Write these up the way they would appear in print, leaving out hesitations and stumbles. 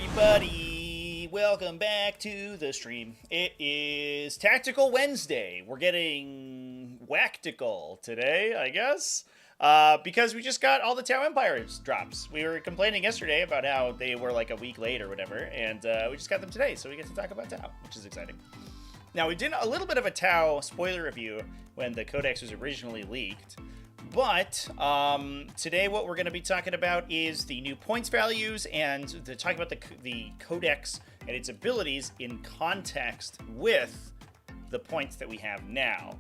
everybody, welcome back to the stream. It is Tactical Wednesday. We're getting wactical today, I guess, because we just got all the Tau Empires drops. We were complaining yesterday about how they were like a week late or whatever, and we just got them today, so we get to talk about Tau, which is exciting. Now, we did a little bit of a Tau spoiler review when the Codex was originally leaked, but today what we're going to be talking about is the new points values and to talk about the Codex and its abilities in context with the points that we have now.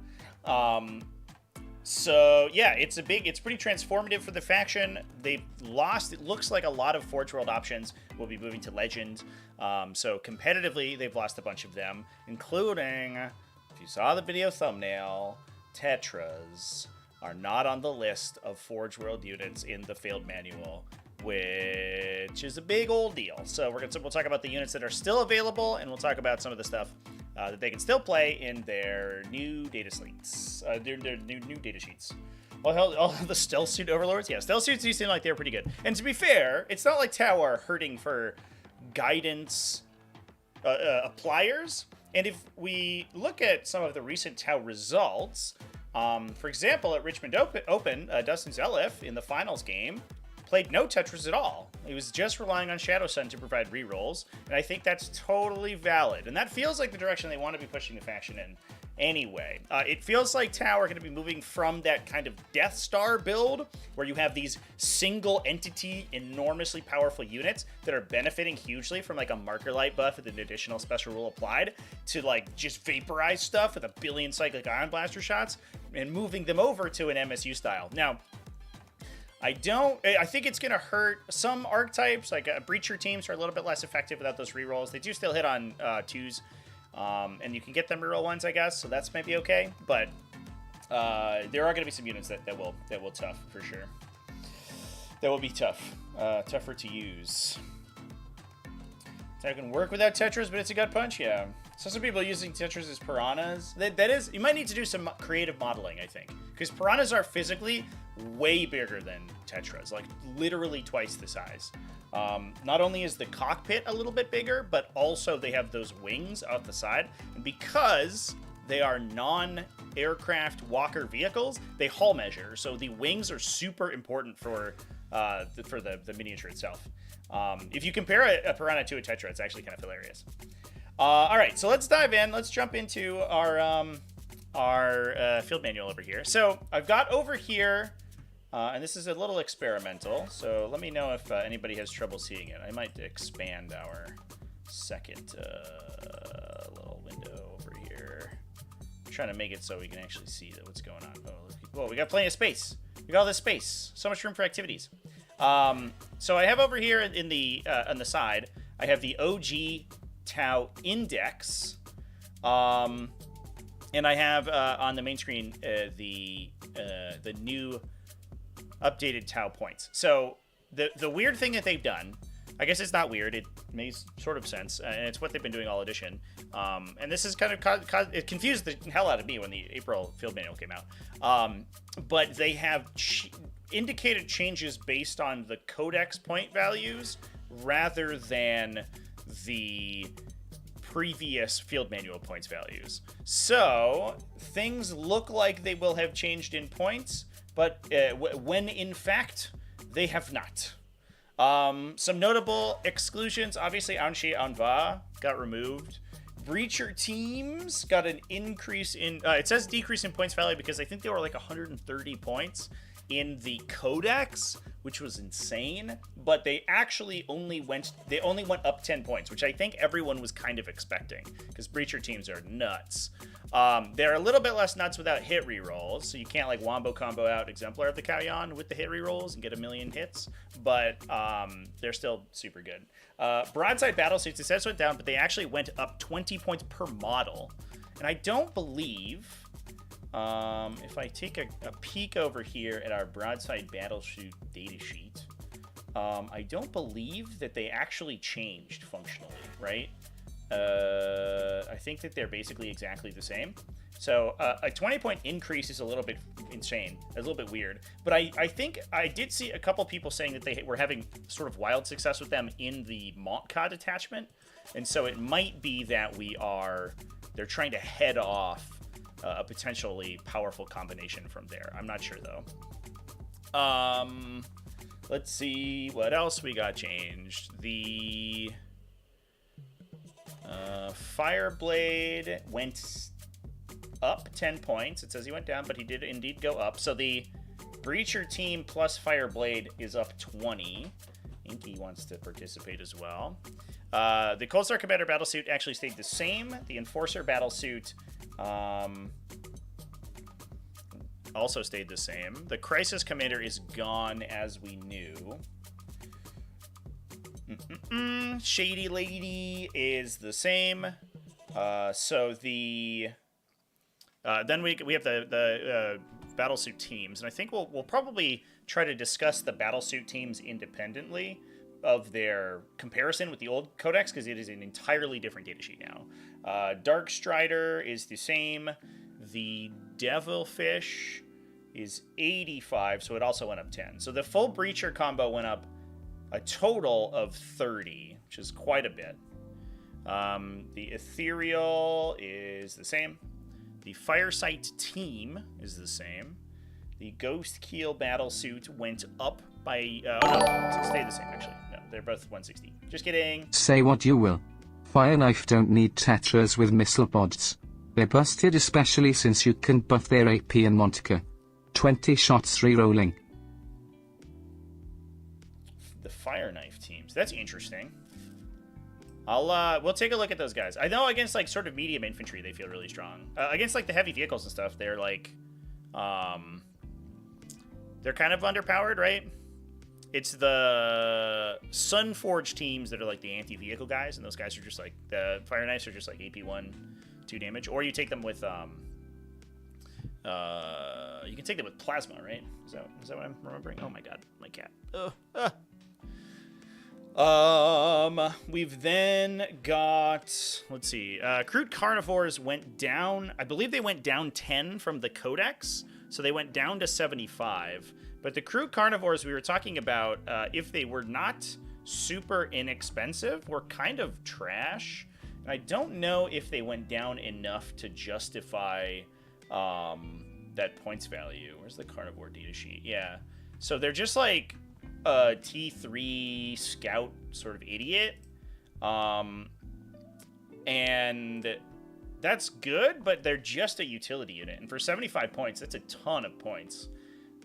So yeah, it's pretty transformative for the faction. They've lost, it looks like a lot of Forge World options will be moving to Legend. So competitively, they've lost a bunch of them, including, if you saw the video thumbnail, Tetras are not on the list of Forge World units in the Field Manual, which is a big old deal. So we'll talk about the units that are still available, and we'll talk about some of the stuff that they can still play in their new data slates, their new data sheets. Well, all the Stealth Suit Overlords? Yeah, Stealth Suits do seem like they're pretty good. And to be fair, it's not like Tau are hurting for guidance appliers. And if we look at some of the recent Tau results, for example, at Richmond Open, Dustin Zelef in the finals game played no Tetras at all. He was just relying on Shadow Sun to provide rerolls, and I think that's totally valid. And that feels like the direction they want to be pushing the faction in anyway. It feels like Tau are going to be moving from that kind of Death Star build, where you have these single entity, enormously powerful units that are benefiting hugely from like a Marker Light buff with an additional special rule applied, to like just vaporize stuff with a billion cyclic Ion Blaster shots, and moving them over to an MSU style. Now, I think it's going to hurt some archetypes, like Breacher teams are a little bit less effective without those rerolls. They do still hit on 2s, and you can get them reroll 1s, I guess, so that's maybe okay. But there are going to be some units that will tough, for sure. That will be tough. Tougher to use. That can work without Tetras, but it's a gut punch, yeah. So some people are using Tetras as Piranhas. That is, you might need to do some creative modeling, I think. Because Piranhas are physically way bigger than Tetras, like literally twice the size. Not only is the cockpit a little bit bigger, but also they have those wings out the side. And because they are non-aircraft walker vehicles, they hull measure. So the wings are super important for the miniature itself. If you compare a Piranha to a Tetra, it's actually kind of hilarious. All right, so let's dive in. Let's jump into our field manual over here. So I've got over here, and this is a little experimental, so let me know if anybody has trouble seeing it. I might expand our second little window over here. I'm trying to make it so we can actually see what's going on. Oh, we got plenty of space. We got all this space. So much room for activities. So I have over here in the on the side, I have the OG Tau Index, and I have on the main screen the new updated Tau points. So the weird thing that they've done, I guess it's not weird, it makes sort of sense, and it's what they've been doing all edition. And this is kind of it confused the hell out of me when the April field manual came out. But they have indicated changes based on the Codex point values rather than the previous field manual points values. So things look like they will have changed in points, but when in fact they have not. Some notable exclusions, obviously Anshi Anva got removed. Breacher teams got an increase in, it says decrease in points value because I think they were like 130 points in the Codex, which was insane, but they actually only went up 10 points, which I think everyone was kind of expecting, because Breacher teams are nuts. They're a little bit less nuts without hit rerolls, so you can't like wombo combo out Exemplar of the Kauyon with the hit rerolls and get 1,000,000 hits, but they're still super good. Broadside Battlesuits, it says went down, but they actually went up 20 points per model, and I don't believe, if I take a peek over here at our Broadside Battlesuit datasheet, I don't believe that they actually changed functionally, right? I think that they're basically exactly the same. So a 20-point increase is a little bit insane, a little bit weird. But I think I did see a couple people saying that they were having sort of wild success with them in the Mont'ka detachment. And so it might be that they're trying to head off a potentially powerful combination from there. I'm not sure, though. Let's see what else we got changed. The Fireblade went up 10 points. It says he went down, but he did indeed go up. So the Breacher team plus Fireblade is up 20. Inky wants to participate as well. The Cold Star Commander Battlesuit actually stayed the same. The Enforcer Battlesuit also stayed the same. The Crisis Commander is gone, as we knew. Shady Lady is the same. So the then we have the Battlesuit teams, and I think we'll probably try to discuss the Battlesuit teams independently of their comparison with the old Codex, because it is an entirely different datasheet now. Dark Strider is the same. The Devilfish is 85, so it also went up 10. So the full Breacher combo went up a total of 30, which is quite a bit. The Ethereal is the same. The Firesight team is the same. The Ghost Keel Battlesuit went up by... oh, no, it stayed the same, actually. No, they're both 160. Just kidding. Say what you will. Fire Knife don't need Tetras with missile pods. They're busted, especially since you can buff their AP and Mont'ka. 20 shots re-rolling. The Fire Knife teams. That's interesting. We'll take a look at those guys. I know against like sort of medium infantry they feel really strong. Against like the heavy vehicles and stuff, they're like they're kind of underpowered, right? It's the Sunforge teams that are like the anti-vehicle guys, and those guys are just like the Fire Knives are just like AP1 2 damage, or you take them with you can take them with plasma, right? Is that what I'm remembering? Oh my god, my cat. We've then got, let's see, Kroot Carnivores went down. I believe they went down 10 from the Codex, so they went down to 75. But the Kroot Carnivores we were talking about, if they were not super inexpensive, were kind of trash. And I don't know if they went down enough to justify that points value. Where's the Carnivore data sheet? Yeah. So they're just like a T3 scout sort of idiot. And that's good, but they're just a utility unit. And for 75 points, that's a ton of points.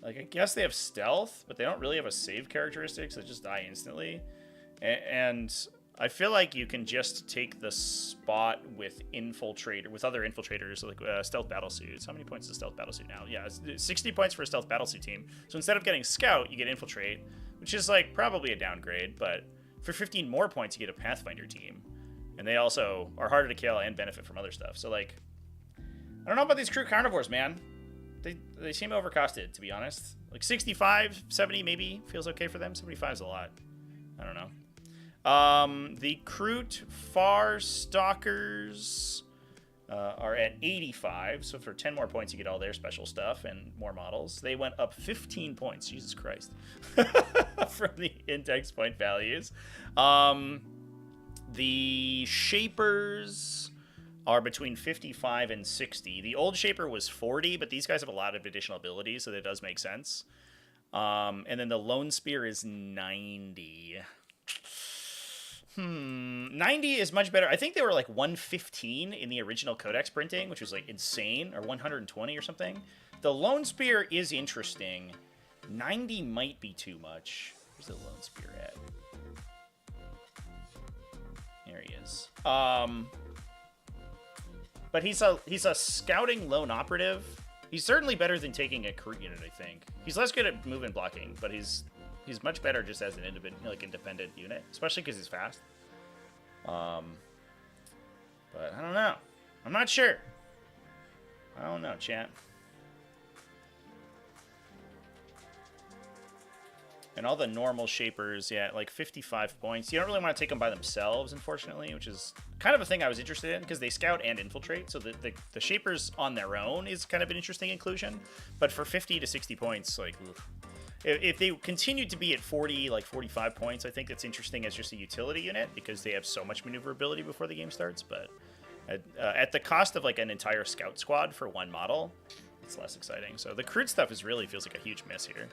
Like, I guess they have stealth, but they don't really have a save characteristic, so they just die instantly. And I feel like you can just take the spot with other infiltrators, like stealth battlesuits. How many points is stealth battlesuit now? Yeah, it's 60 points for a stealth battlesuit team. So instead of getting scout, you get infiltrate, which is like probably a downgrade, but for 15 more points, you get a pathfinder team. And they also are harder to kill and benefit from other stuff. So like, I don't know about these Kroot Carnivores, man. They seem overcosted, to be honest. Like 65, 70 maybe feels okay for them. 75 is a lot. I don't know. The Kroot Far Stalkers are at 85, so for 10 more points you get all their special stuff and more models. They went up 15 points, Jesus Christ, from the index point values. The Shapers are between 55 and 60. The old Shaper was 40, but these guys have a lot of additional abilities, so that does make sense. And then the Lone Spear is 90. 90 is much better. I think they were like 115 in the original Codex printing, which was like insane, or 120 or something. The Lone Spear is interesting. 90 might be too much. Where's the Lone Spear at? There he is. But he's a scouting lone operative. He's certainly better than taking a Kroot unit, I think. He's less good at movement blocking, but he's much better just as an independent unit, especially because he's fast. But I don't know. I'm not sure. I don't know, chat. And all the normal shapers, yeah, like 55 points. You don't really want to take them by themselves, unfortunately, which is kind of a thing I was interested in because they scout and infiltrate. So the shapers on their own is kind of an interesting inclusion. But for 50 to 60 points, like, oof. If they continue to be at 40, like 45 points, I think that's interesting as just a utility unit because they have so much maneuverability before the game starts. But at the cost of like an entire scout squad for one model, it's less exciting. So the Kroot stuff really feels like a huge miss here.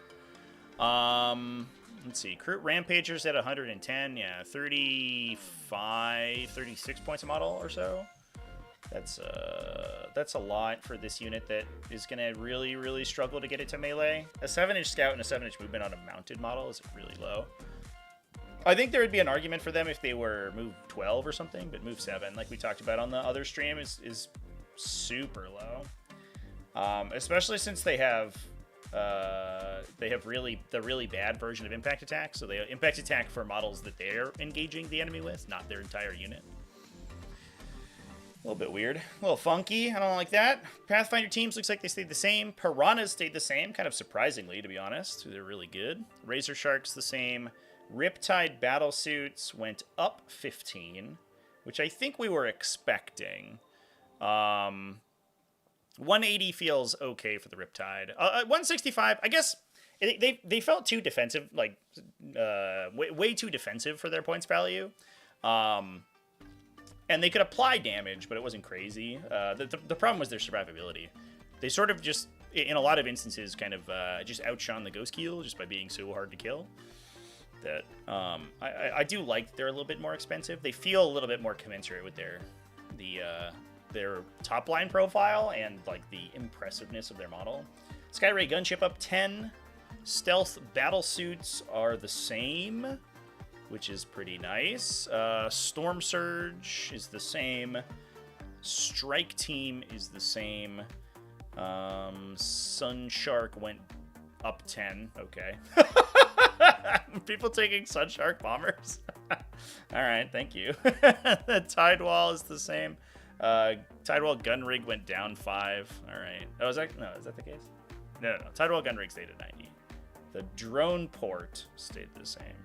Let's see. Kroot Rampagers at 110. Yeah, 35, 36 points a model or so. That's a lot for this unit that is going to really, really struggle to get it to melee. A 7-inch scout and a 7-inch movement on a mounted model is really low. I think there would be an argument for them if they were move 12 or something, but move 7, like we talked about on the other stream, is super low. Especially since they have the really bad version of impact attack. So they impact attack for models that they're engaging the enemy with, not their entire unit. A little bit weird. A little funky. I don't like that. Pathfinder teams looks like they stayed the same. Piranhas stayed the same, kind of surprisingly, to be honest. They're really good. Razor Sharks the same. Riptide Battlesuits went up 15, which I think we were expecting. 180 feels okay for the Riptide. 165, I guess they felt too defensive, like way too defensive for their points value. And they could apply damage, but it wasn't crazy. The problem was their survivability. They sort of just, in a lot of instances, kind of just outshone the Ghost Keel just by being so hard to kill. That I do like they're a little bit more expensive. They feel a little bit more commensurate with their top line profile and like the impressiveness of their model. Skyray Gunship up 10. Stealth Battlesuits are the same, which is pretty nice. Stormsurge is the same. Strike Team is the same. Sunshark went up 10. Okay. People taking Sunshark bombers. All right, thank you. The Tidewall is the same. Tidewall Gunrig went down 5. All right. Oh, is that the case? No. Tidewall Gunrig stayed at 90. The Drone Port stayed the same.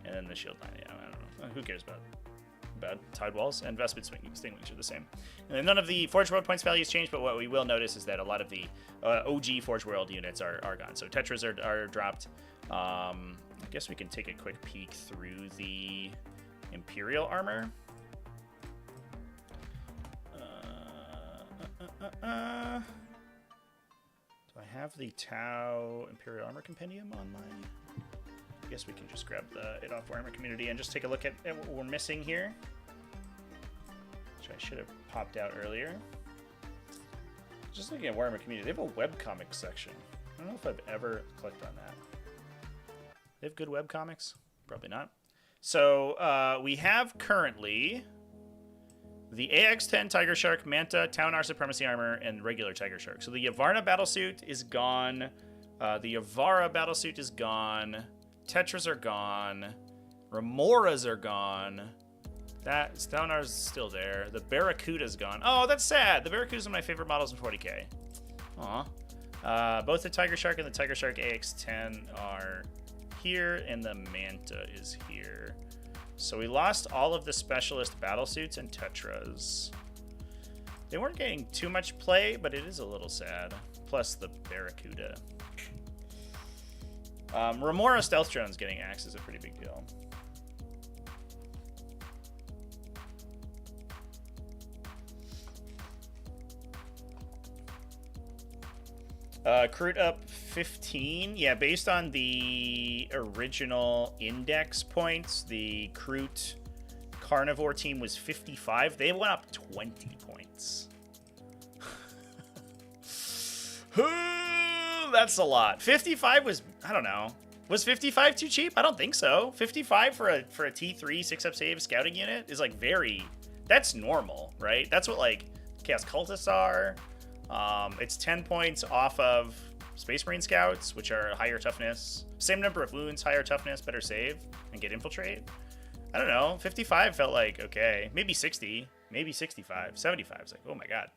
And then the Shield 90. I don't know. Who cares about Tidewalls? And Vespid Stingwings are the same. And then none of the Forge World points values changed, but what we will notice is that a lot of the OG Forge World units are gone. So Tetras are dropped. I guess we can take a quick peek through the Imperial armor. Do I have the Tau Imperial Armor Compendium on my... I guess we can just grab it off Warhammer Community and just take a look at what we're missing here. Which I should have popped out earlier. Just looking at Warhammer Community, they have a webcomic section. I don't know if I've ever clicked on that. They have good webcomics? Probably not. So we have currently the AX-10 Tiger Shark, Manta, Taunar Supremacy Armor, and regular Tiger Shark. So the Yavarna Battlesuit is gone. The Yavara Battlesuit is gone. Tetras are gone. Remoras are gone. That Staunar's still there. The Barracuda's gone. Oh, that's sad. The Barracuda's one of my favorite models in 40k. Aw. Both the Tiger Shark and the Tiger Shark AX-10 are here, and the Manta is here. So we lost all of the specialist Battlesuits and Tetras. They weren't getting too much play, but it is a little sad. Plus the Barracuda. Remora Stealth Drones getting axed is a pretty big deal. Kroot up 15. Yeah, based on the original index points, the Kroot Carnivore team was 55. They went up 20 points. That's a lot. 55 was, I don't know. Was 55 too cheap? I don't think so. 55 for a T3 6-up save scouting unit is like that's normal, right? That's what like Chaos Cultists are. It's 10 points off of Space Marine Scouts, which are higher toughness. Same number of wounds, higher toughness, better save, and get infiltrate. I don't know. 55 felt like okay. Maybe 60. Maybe 65. 75 is like, oh my god.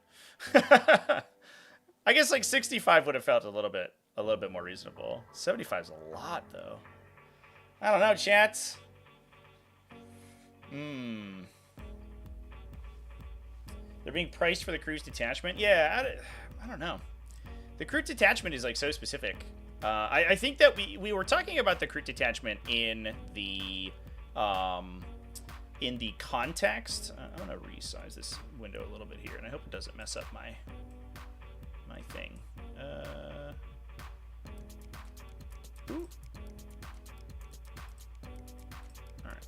I guess like 65 would have felt a little bit more reasonable. 75 is a lot though. I don't know, chat. They're being priced for the Kroot detachment. Yeah, I don't know. The Kroot detachment is like so specific. I think that we were talking about the Kroot detachment in the context. I'm gonna resize this window a little bit here, and I hope it doesn't mess up my thing. Ooh. All right.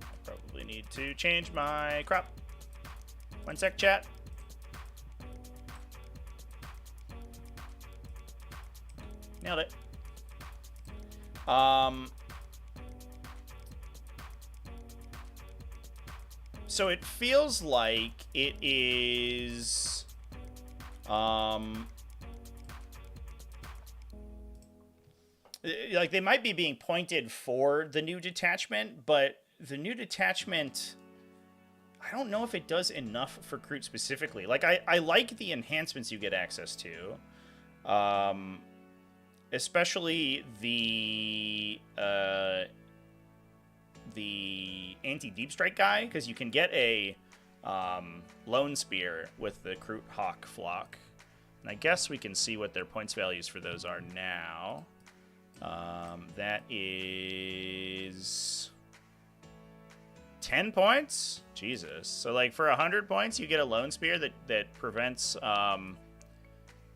I probably need to change my crop. 1 sec, chat. Nailed it. So it feels like it is like they might be being pointed for the new detachment, but the new detachment, I don't know if it does enough for Kroot specifically. Like I like the enhancements you get access to. Especially the anti-deep strike guy, because you can get a lone spear with the Kroot Hawk flock. And I guess we can see what their points values for those are now. That is 10 points? Jesus. So like for 100 points, you get a lone spear that prevents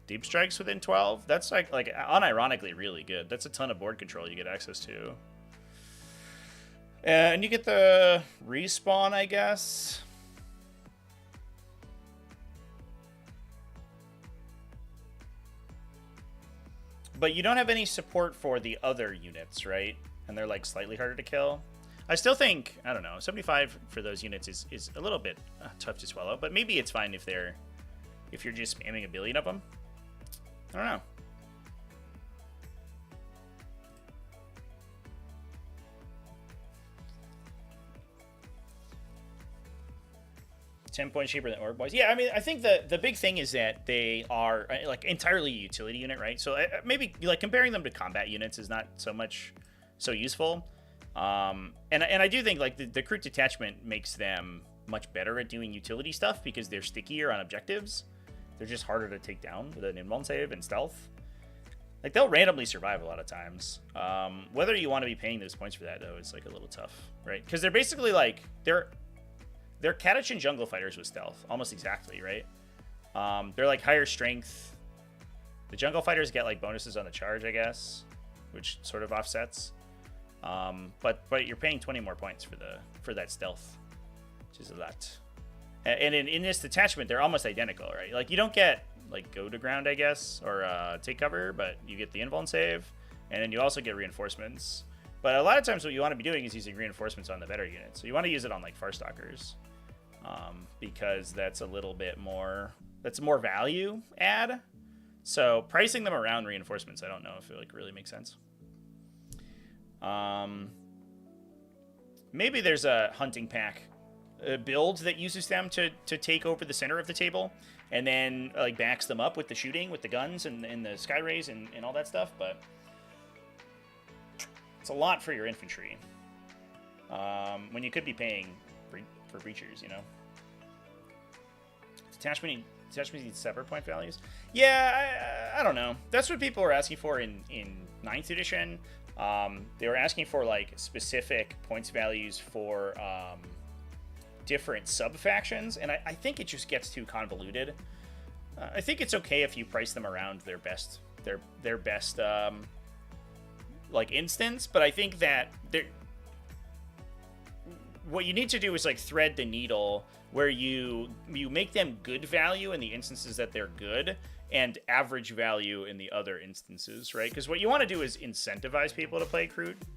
deep strikes within 12. That's like unironically really good. That's a ton of board control you get access to. And you get the respawn, I guess. But you don't have any support for the other units, right? And they're like slightly harder to kill. I still think, I don't know, 75 for those units is a little bit tough to swallow, but maybe it's fine if you're just spamming a billion of them. I don't know. $10 cheaper than Orc Boys. Yeah, I mean, I think the big thing is that they are like entirely a utility unit, right? So maybe like comparing them to combat units is not so useful. And I do think like the Kroot detachment makes them much better at doing utility stuff because they're stickier on objectives. They're just harder to take down with an invuln save and stealth. Like they'll randomly survive a lot of times. Whether you want to be paying those points for that though is like a little tough, right? Because they're basically like they're Catachin jungle fighters with stealth, almost exactly, right? They're like higher strength. The jungle fighters get like bonuses on the charge, I guess, which sort of offsets. But you're paying 20 more points for that stealth, which is a lot. And in this detachment, they're almost identical, right? Like you don't get like go to ground, I guess, or take cover, but you get the invuln save, and then you also get reinforcements. But a lot of times, what you want to be doing is using reinforcements on the better units. So you want to use it on like Farstalkers, because that's a little bit more. That's more value add. So pricing them around reinforcements, I don't know if it like really makes sense. Maybe there's a hunting pack build that uses them to take over the center of the table, and then like backs them up with the shooting, with the guns and the sky rays and all that stuff. But it's a lot for your infantry when you could be paying for breachers, you know. Detachment needs separate point values. Yeah, I don't know. That's what people were asking for in 9th edition. They were asking for like specific points values for different sub-factions, and I think it just gets too convoluted. I think it's okay if you price them around their best like instance, but I think that what you need to do is like thread the needle where you make them good value in the instances that they're good and average value in the other instances, right? Because what you want to do is incentivize people to play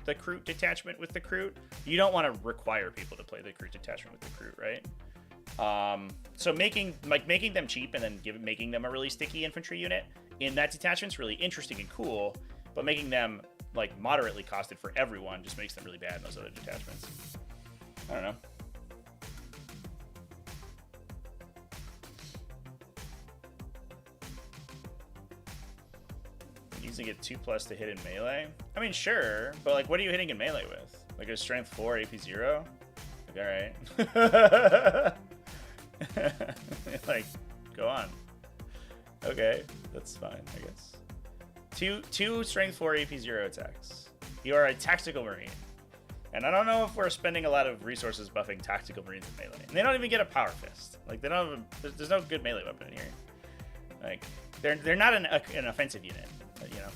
the Kroot detachment with the Kroot. You don't want to require people to play the Kroot detachment with the Kroot, right? So making them cheap and then making them a really sticky infantry unit in that detachment is really interesting and cool, but making them like moderately costed for everyone just makes them really bad in those other detachments. I don't know. Easily get 2+ to hit in melee. I mean, sure, but like, what are you hitting in melee with? Like a strength 4, AP 0? Like, alright. Like, go on. Okay, that's fine, I guess. Two strength 4, AP 0 attacks. You are a tactical marine. And I don't know if we're spending a lot of resources buffing tactical marines in melee. And they don't even get a power fist. Like, they don't have there's no good melee weapon in here. Like, they're not an offensive unit, but, you know.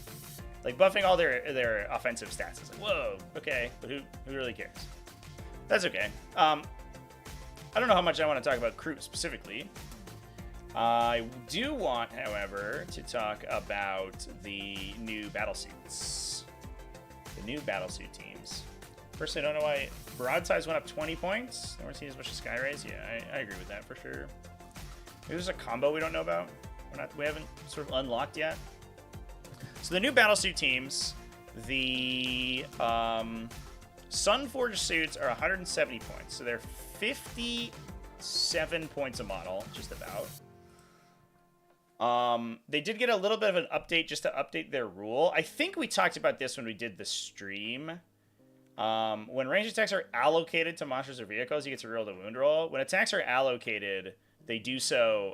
Like, buffing all their offensive stats is like, whoa, okay, but who really cares? That's okay. I don't know how much I want to talk about Kroot specifically. I do want, however, to talk about the new Battlesuits. The new Battlesuit teams. First, I don't know why broadsides went up 20 points. No one's seen as much as Skyrays. Yeah, I agree with that for sure. Maybe there's a combo we don't know about. We haven't sort of unlocked yet. So the new Battlesuit teams, the Sunforged suits are 170 points. So they're 57 points a model, just about. They did get a little bit of an update just to update their rule. I think we talked about this when we did the stream. When range attacks are allocated to monsters or vehicles, you get to reroll the wound roll. When attacks are allocated, they do so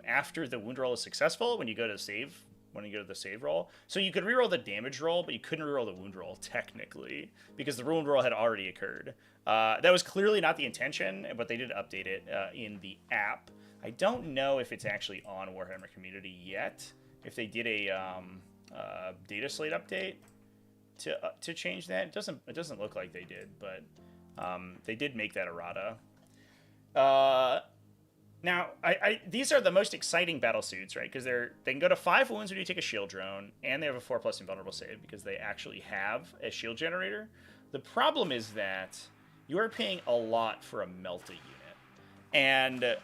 after the wound roll is successful when you go to save. When you go to the save roll. So you could reroll the damage roll, but you couldn't reroll the wound roll, technically, because the wound roll had already occurred. That was clearly not the intention, but they did update it in the app. I don't know if it's actually on Warhammer Community yet. If they did a data slate update to change that, it doesn't look like they did, but they did make that errata. Now, these are the most exciting Battlesuits, right? Because they can go to 5 wounds when you take a shield drone, and they have a 4+ invulnerable save because they actually have a shield generator. The problem is that you are paying a lot for a Melta unit, and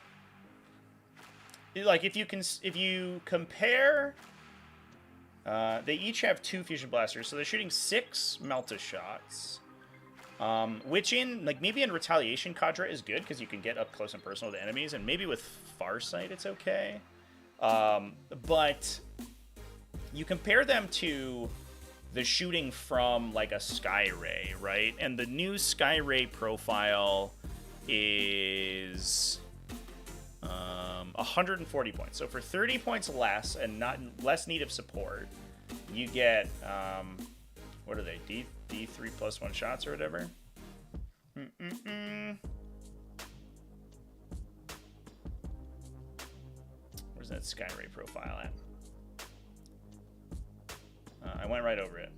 like if you compare, they each have 2 fusion blasters, so they're shooting 6 Melta shots. Which maybe in Retaliation Cadre is good because you can get up close and personal to enemies, and maybe with Farsight it's okay. But you compare them to the shooting from like a Skyray, right? And the new Skyray profile is 140 points. So for 30 points less and not less need of support, you get what are they? D3 plus 1 shots or whatever. Where's that Skyray profile at? I went right over it.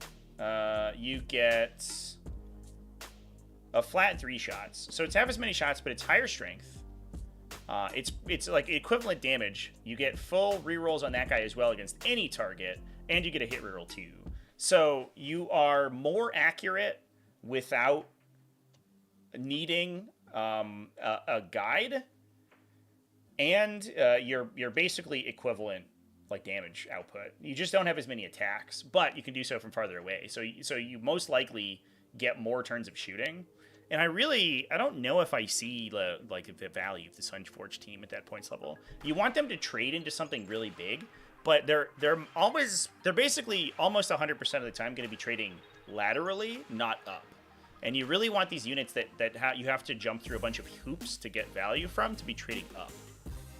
You get a flat 3 shots. So it's half as many shots, but it's higher strength. It's like equivalent damage. You get full rerolls on that guy as well against any target, and you get a hit reroll too. So you are more accurate without needing a guide, and you're basically equivalent like damage output. You just don't have as many attacks, but you can do so from farther away. So you most likely get more turns of shooting. And I don't know if I see the value of the Sunforged team at that points level. You want them to trade into something really big. But they're basically almost 100% of the time going to be trading laterally, not up. And you really want these units that you have to jump through a bunch of hoops to get value from to be trading up.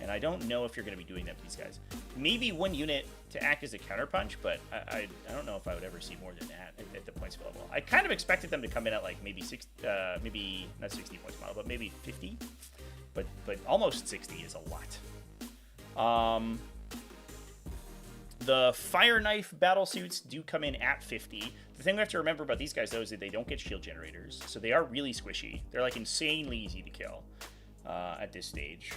And I don't know if you're going to be doing that with these guys. Maybe one unit to act as a counterpunch, but I don't know if I would ever see more than that at the points level. I kind of expected them to come in at like maybe maybe not 60 points model, but maybe 50. But almost 60 is a lot. The Fire Knife Battlesuits do come in at 50. The thing we have to remember about these guys, though, is that they don't get shield generators. So they are really squishy. They're, like, insanely easy to kill at this stage.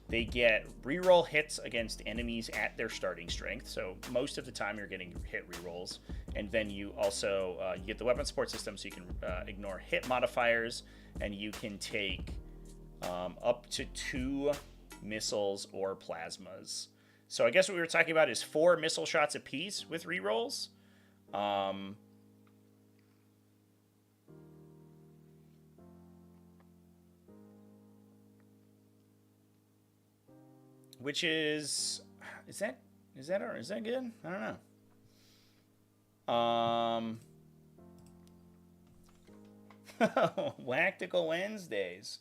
They get reroll hits against enemies at their starting strength. So most of the time you're getting hit rerolls. And then you also you get the weapon support system, so you can ignore hit modifiers. And you can take up to 2 missiles or plasmas. So I guess what we were talking about is 4 missile shots apiece with rerolls. Which is that good? I don't know. Wactical Wednesdays.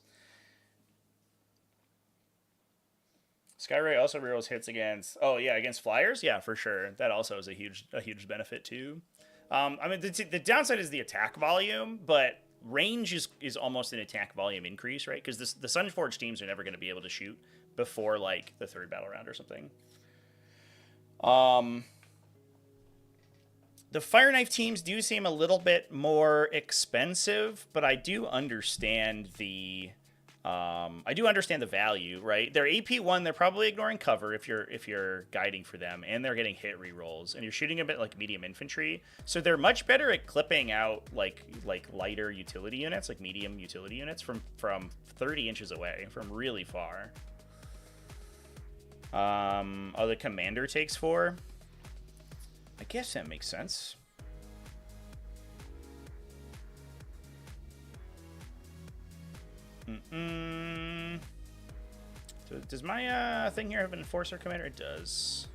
Skyray also rerolls hits against. Oh yeah, against flyers. Yeah, for sure. That also is a huge benefit too. I mean, the downside is the attack volume, but range is almost an attack volume increase, right? Because the Sunforged teams are never going to be able to shoot before like the third battle round or something. The Fire Knife teams do seem a little bit more expensive, but I do understand the value, right? They're AP1, they're probably ignoring cover if you're guiding for them, and they're getting hit rerolls, and you're shooting a bit like medium infantry. So they're much better at clipping out like lighter utility units, like medium utility units from 30 inches away, from really far. Oh, the commander takes 4. I guess that makes sense. So does my thing here have an enforcer commander? It does.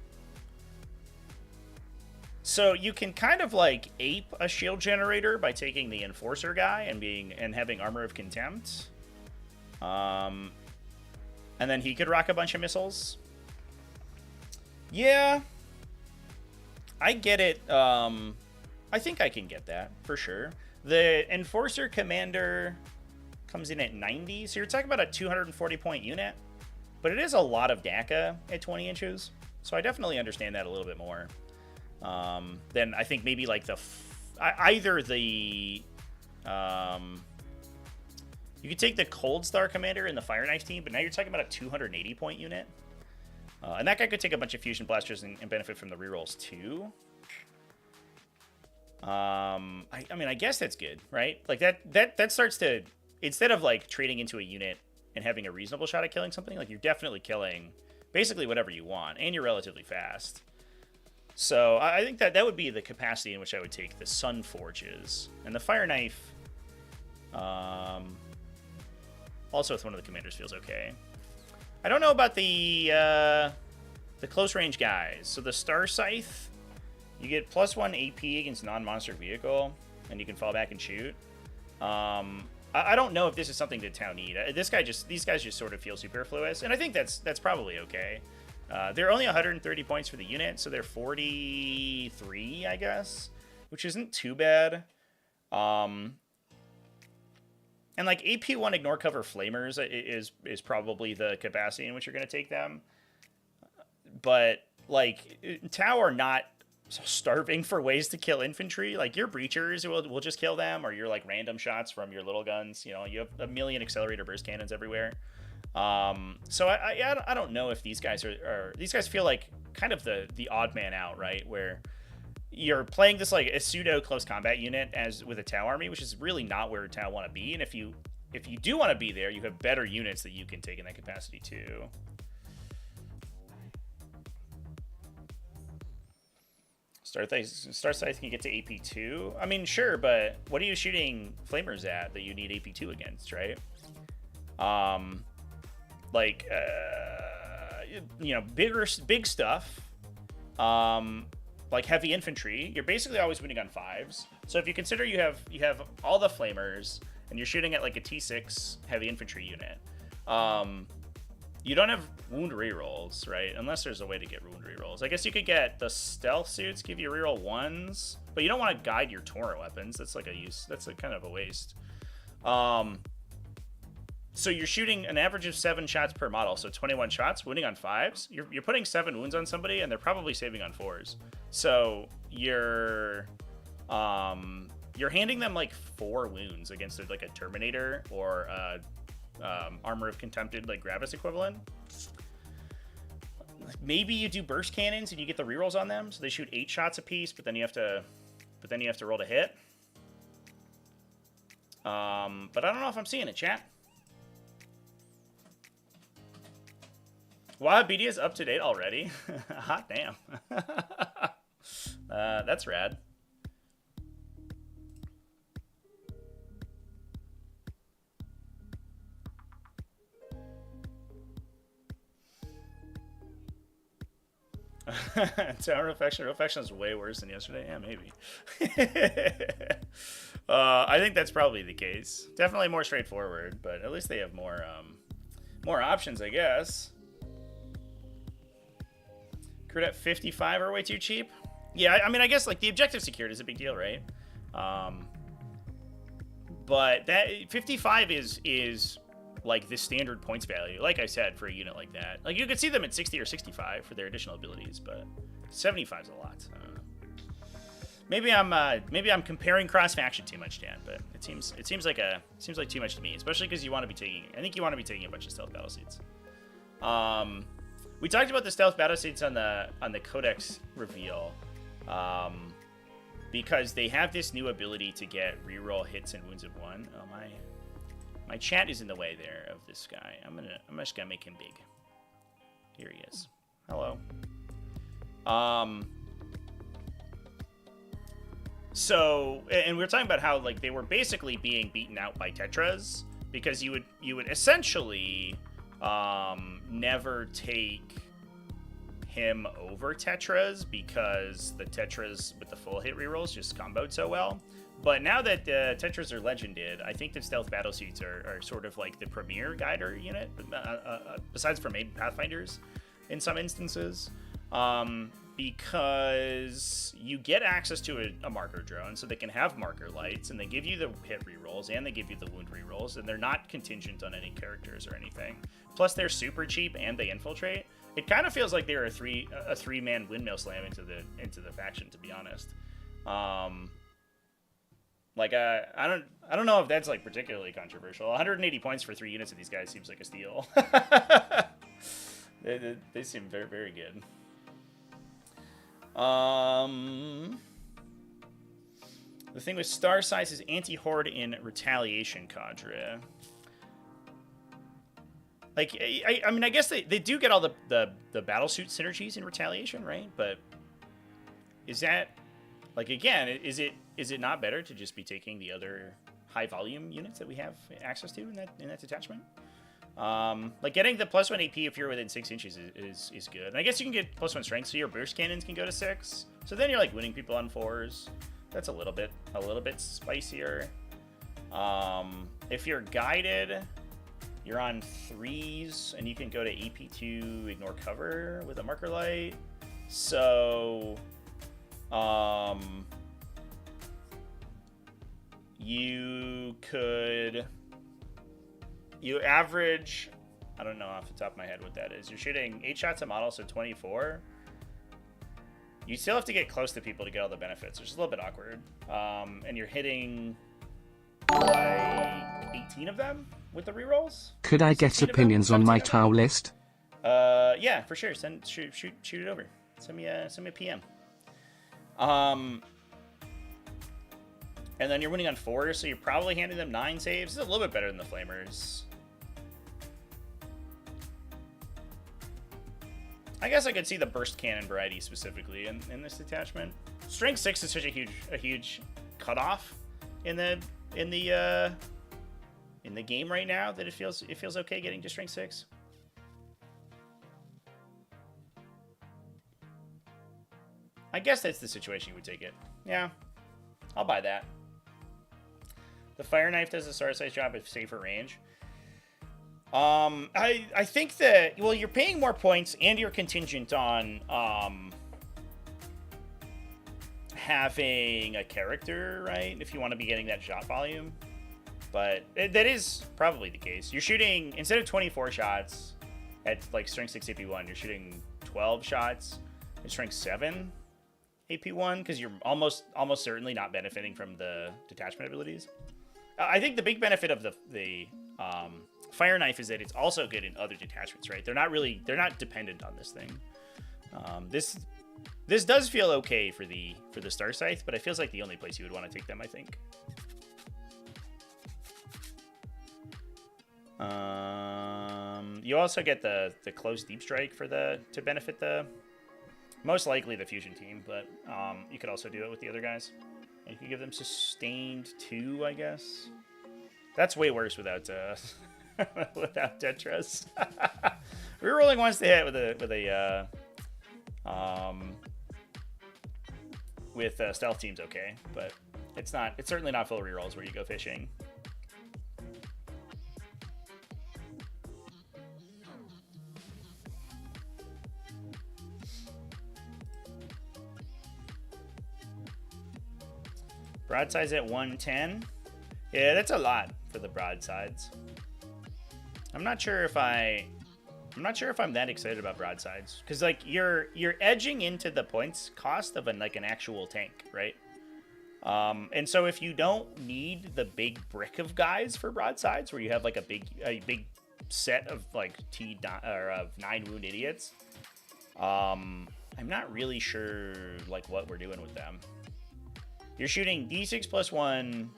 So you can kind of like ape a shield generator by taking the enforcer guy and having armor of contempt. And then he could rock a bunch of missiles. Yeah. I get it. I think I can get that for sure. The Enforcer Commander comes in at 90, so you're talking about a 240 point unit, but it is a lot of DACA at 20 inches, so I definitely understand that a little bit more. Then I think maybe like either the you could take the Cold Star Commander and the Fire Knife team, but now you're talking about a 280 point unit. And that guy could take a bunch of fusion blasters and benefit from the rerolls too. I mean, I guess that's good, right? Like that starts to, instead of like trading into a unit and having a reasonable shot at killing something, like you're definitely killing basically whatever you want, and you're relatively fast. So I think that would be the capacity in which I would take the Sunforges. And the Fire Knife, also with one of the commanders, feels okay. I don't know about the close range guys. So the Star Scythe, you get +1 AP against non-monster vehicle, and you can fall back and shoot. I don't know if this is something that town need. These guys just sort of feel superfluous, and I think that's probably okay. They're only 130 points for the unit, so they're 43, I guess, which isn't too bad. And like AP1 ignore cover flamers is probably the capacity in which you're going to take them. But like Tau are not starving for ways to kill infantry. Like your breachers will just kill them, or your like random shots from your little guns. You know, you have a million accelerator burst cannons everywhere. So I don't know if these guys these guys feel like kind of the odd man out, right? Where you're playing this like a pseudo close combat unit as with a Tau army, which is really not where Tau want to be. And if you do want to be there, you have better units that you can take in that capacity too. Star Scythe can get to AP2. I mean, sure, but what are you shooting flamers at that you need AP2 against, right? Like, you know, big stuff. Like heavy infantry, you're basically always winning on 5s. So if you consider you have all the flamers and you're shooting at like a T6 heavy infantry unit, you don't have wound rerolls, right? Unless there's a way to get wound rerolls. I guess you could get the stealth suits give you reroll 1s, but you don't want to guide your Tauren weapons. That's like that's a kind of a waste. So you're shooting an average of 7 shots per model, so 21 shots, winning on 5s. You're putting 7 wounds on somebody, and they're probably saving on 4s. So you're handing them like 4 wounds against like a Terminator or armor of contempted like Gravis equivalent. Maybe you do burst cannons and you get the rerolls on them, so they shoot 8 shots apiece, but then you have to roll to hit. But I don't know if I'm seeing it, chat. Wow, BD is up to date already. Hot damn. That's rad. Tower Affection. Real Affection is way worse than yesterday. Yeah, maybe. I think that's probably the case. Definitely more straightforward, but at least they have more options, I guess. Kroot at 55 are way too cheap. Yeah, I mean, I guess like the objective secured is a big deal, right? But that 55 is like the standard points value, like I said, for a unit like that. Like you could see them at 60 or 65 for their additional abilities, but 75 is a lot. I don't know. Maybe I'm comparing cross faction too much, Dan, but it seems like too much to me, especially because you want to be taking. I think you want to be taking a bunch of stealth battlesuits. We talked about the stealth battlesuits on the Codex reveal, because they have this new ability to get reroll hits and wounds of 1. Oh my chat is in the way there of this guy. I'm just gonna make him big. Here he is. Hello. So, and we were talking about how like they were basically being beaten out by Tetras, because you would essentially never take him over Tetras because the Tetras with the full hit rerolls just comboed so well. But now that Tetras are legended, I think that stealth battlesuits are sort of like the premier guider unit, besides for main pathfinders in some instances, because you get access to a marker drone, so they can have marker lights, and they give you the hit rerolls and they give you the wound rerolls, and they're not contingent on any characters or anything. Plus, they're super cheap and they infiltrate. It kind of feels like they're a three-man windmill slam into the faction, to be honest. Like I don't know if that's like particularly controversial. 180 points for 3 units of these guys seems like a steal. They seem very, very good. The thing with star size is anti-horde in retaliation cadre. Like, I mean, I guess they do get all the battlesuit synergies in retaliation, right? But is that, like, again, is it not better to just be taking the other high volume units that we have access to in that detachment? Like getting the +1 AP if you're within 6 inches is good. And I guess you can get +1 strength, so your burst cannons can go to 6. So then you're like winning people on 4s. That's a little bit spicier. If you're guided, you're on 3s, and you can go to AP2 ignore cover with a marker light. So, you average, I don't know off the top of my head what that is. You're shooting 8 shots a model, so 24. You still have to get close to people to get all the benefits, which is a little bit awkward. And you're hitting like 18 of them with the rerolls. Could I get opinions on my TOW list? Yeah, for sure. Shoot it over. Send me a PM. And then you're winning on 4, so you're probably handing them 9 saves. It's a little bit better than the Flamers. I guess I could see the burst cannon variety specifically in this detachment. Strength 6 is such a huge cutoff in the game right now that it feels okay getting to strength 6. I guess that's the situation you would take it. Yeah, I'll buy that. The fire knife does a star size job at safer range. I think that, well, you're paying more points and you're contingent on having a character, right? If you want to be getting that shot volume. But that is probably the case. You're shooting, instead of 24 shots at like strength 6 AP1, you're shooting 12 shots at strength 7 AP1, because you're almost certainly not benefiting from the detachment abilities. I think the big benefit of the fire knife is that it's also good in other detachments, right? They're not dependent on this thing. This does feel okay for the Star Scythe, but it feels like the only place you would want to take them, I think. You also get the close deep strike to benefit most likely the fusion team, but you could also do it with the other guys. You could give them sustained 2, I guess. That's way worse without without Tetras. Rerolling once they hit with a With stealth teams, okay, but it's not. It's certainly not full rerolls where you go fishing. Broadsides at 110. Yeah, that's a lot for the broadsides. I'm not sure if I'm that excited about broadsides, because like you're edging into the points cost of an actual tank, right? And so if you don't need the big brick of guys for broadsides, where you have like a big set of like of 9 wound idiots, I'm not really sure like what we're doing with them. You're shooting D6 plus 1.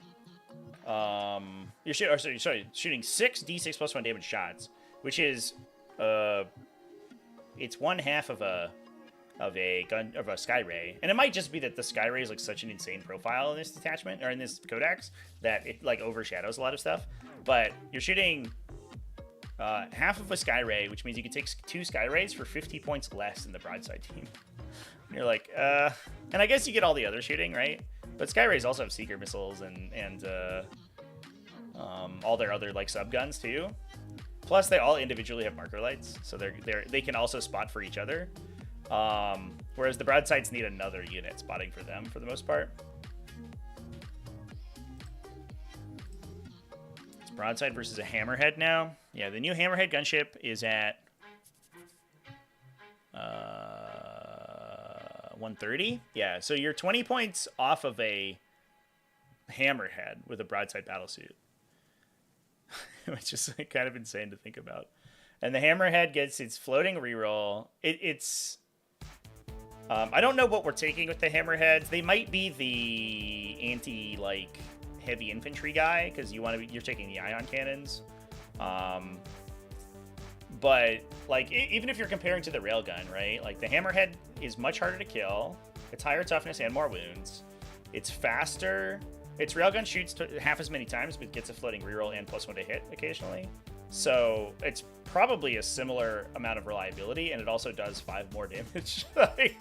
You're shooting 6 D6 plus 1 damage shots, which is it's one half of a sky ray, and it might just be that the sky ray is like such an insane profile in this detachment or in this codex that it like overshadows a lot of stuff. But you're shooting half of a sky ray, which means you can take 2 sky rays for 50 points less than the broadside team. And you're like, and I guess you get all the other shooting, right? But sky rays also have seeker missiles and all their other like sub guns too. Plus, they all individually have marker lights, so they can also spot for each other. Whereas the broadsides need another unit spotting for them for the most part. It's broadside versus a hammerhead now. Yeah, the new hammerhead gunship is at 130. Yeah, so you're 20 points off of a hammerhead with a broadside battlesuit. Which is like kind of insane to think about. And the hammerhead gets its floating reroll. I don't know what we're taking with the hammerheads. They might be the anti like heavy infantry guy because you're taking the ion cannons. But like even if you're comparing to the railgun, right? Like the hammerhead is much harder to kill. It's higher toughness and more wounds. It's faster. Its railgun shoots half as many times, but gets a floating reroll and +1 to hit occasionally. So it's probably a similar amount of reliability, and it also does 5 more damage. I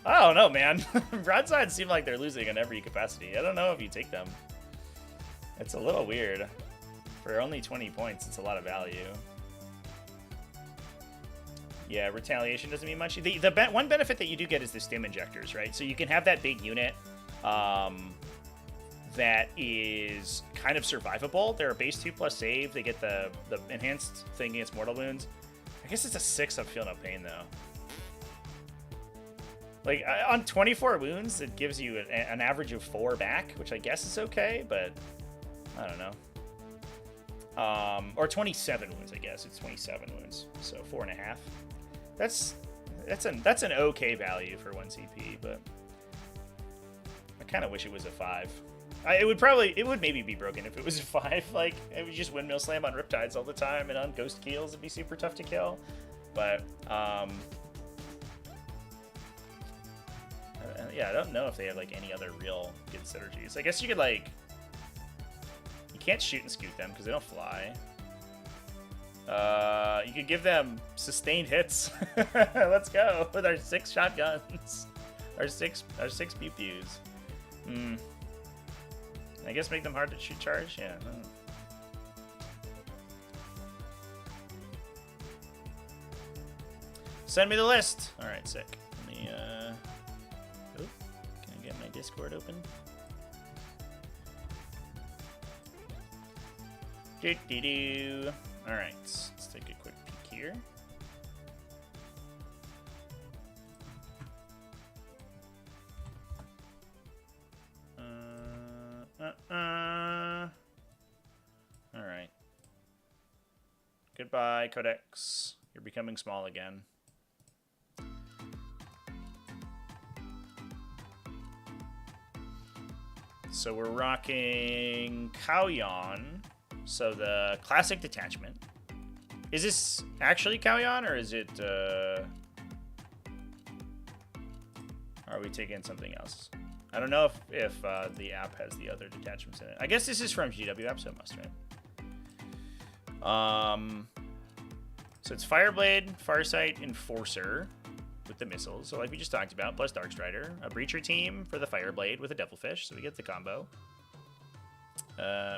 don't know, man. Broadsides seem like they're losing on every capacity. I don't know if you take them. It's a little weird. For only 20 points, it's a lot of value. Yeah, retaliation doesn't mean much. The one benefit that you do get is the stim injectors, right? So you can have that big unit that is kind of survivable. They're a base 2+ save. They get the enhanced thing against mortal wounds. I guess it's a 6 on Feel No Pain, though. Like, on 24 wounds, it gives you an average of 4 back, which I guess is okay, but I don't know. Or 27 wounds, I guess. It's 27 wounds, so 4.5. That's an okay value for 1 CP, but I kind of wish it was a 5. It would maybe be broken if it was a 5. Like, it would just windmill slam on Riptides all the time, and on Ghost Keels it'd be super tough to kill. But yeah, I don't know if they have like any other real good synergies. I guess you could like, you can't shoot and scoot them because they don't fly. You could give them sustained hits. Let's go with our 6 shotguns, our six pew pews. I guess make them hard to shoot charge. Yeah. Send me the list. All right, sick. Let me. Can I get my Discord open? Do. All right, let's take a quick peek here. All right. Goodbye, Codex. You're becoming small again. So we're rocking Kaoyan. So the classic detachment. Is this actually Kaoyan, or is it are we taking something else? I don't know if the app has the other detachments in it. I guess this is from GW app, so it must, right? So it's Fireblade, Farsight, Enforcer. with the missiles. So like we just talked about, plus Darkstrider. A Breacher team for the Fireblade with a Devilfish, so we get the combo.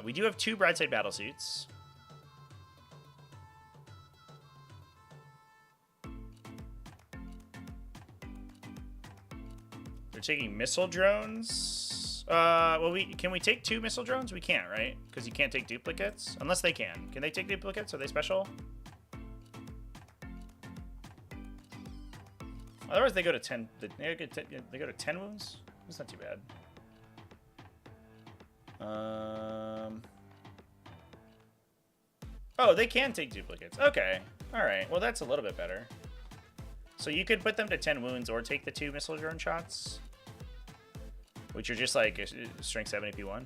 We do have 2 Broadside Battlesuits. They're taking missile drones. Well, can we take 2 missile drones? We can't, right? Because you can't take duplicates, unless they can. Can they take duplicates? Are they special? Otherwise, they go to 10. They go to 10 wounds. That's not too bad. Oh, they can take duplicates. Okay. All right. Well, that's a little bit better. So you could put them to 10 wounds or take the 2 missile drone shots, which are just like strength 7 AP1.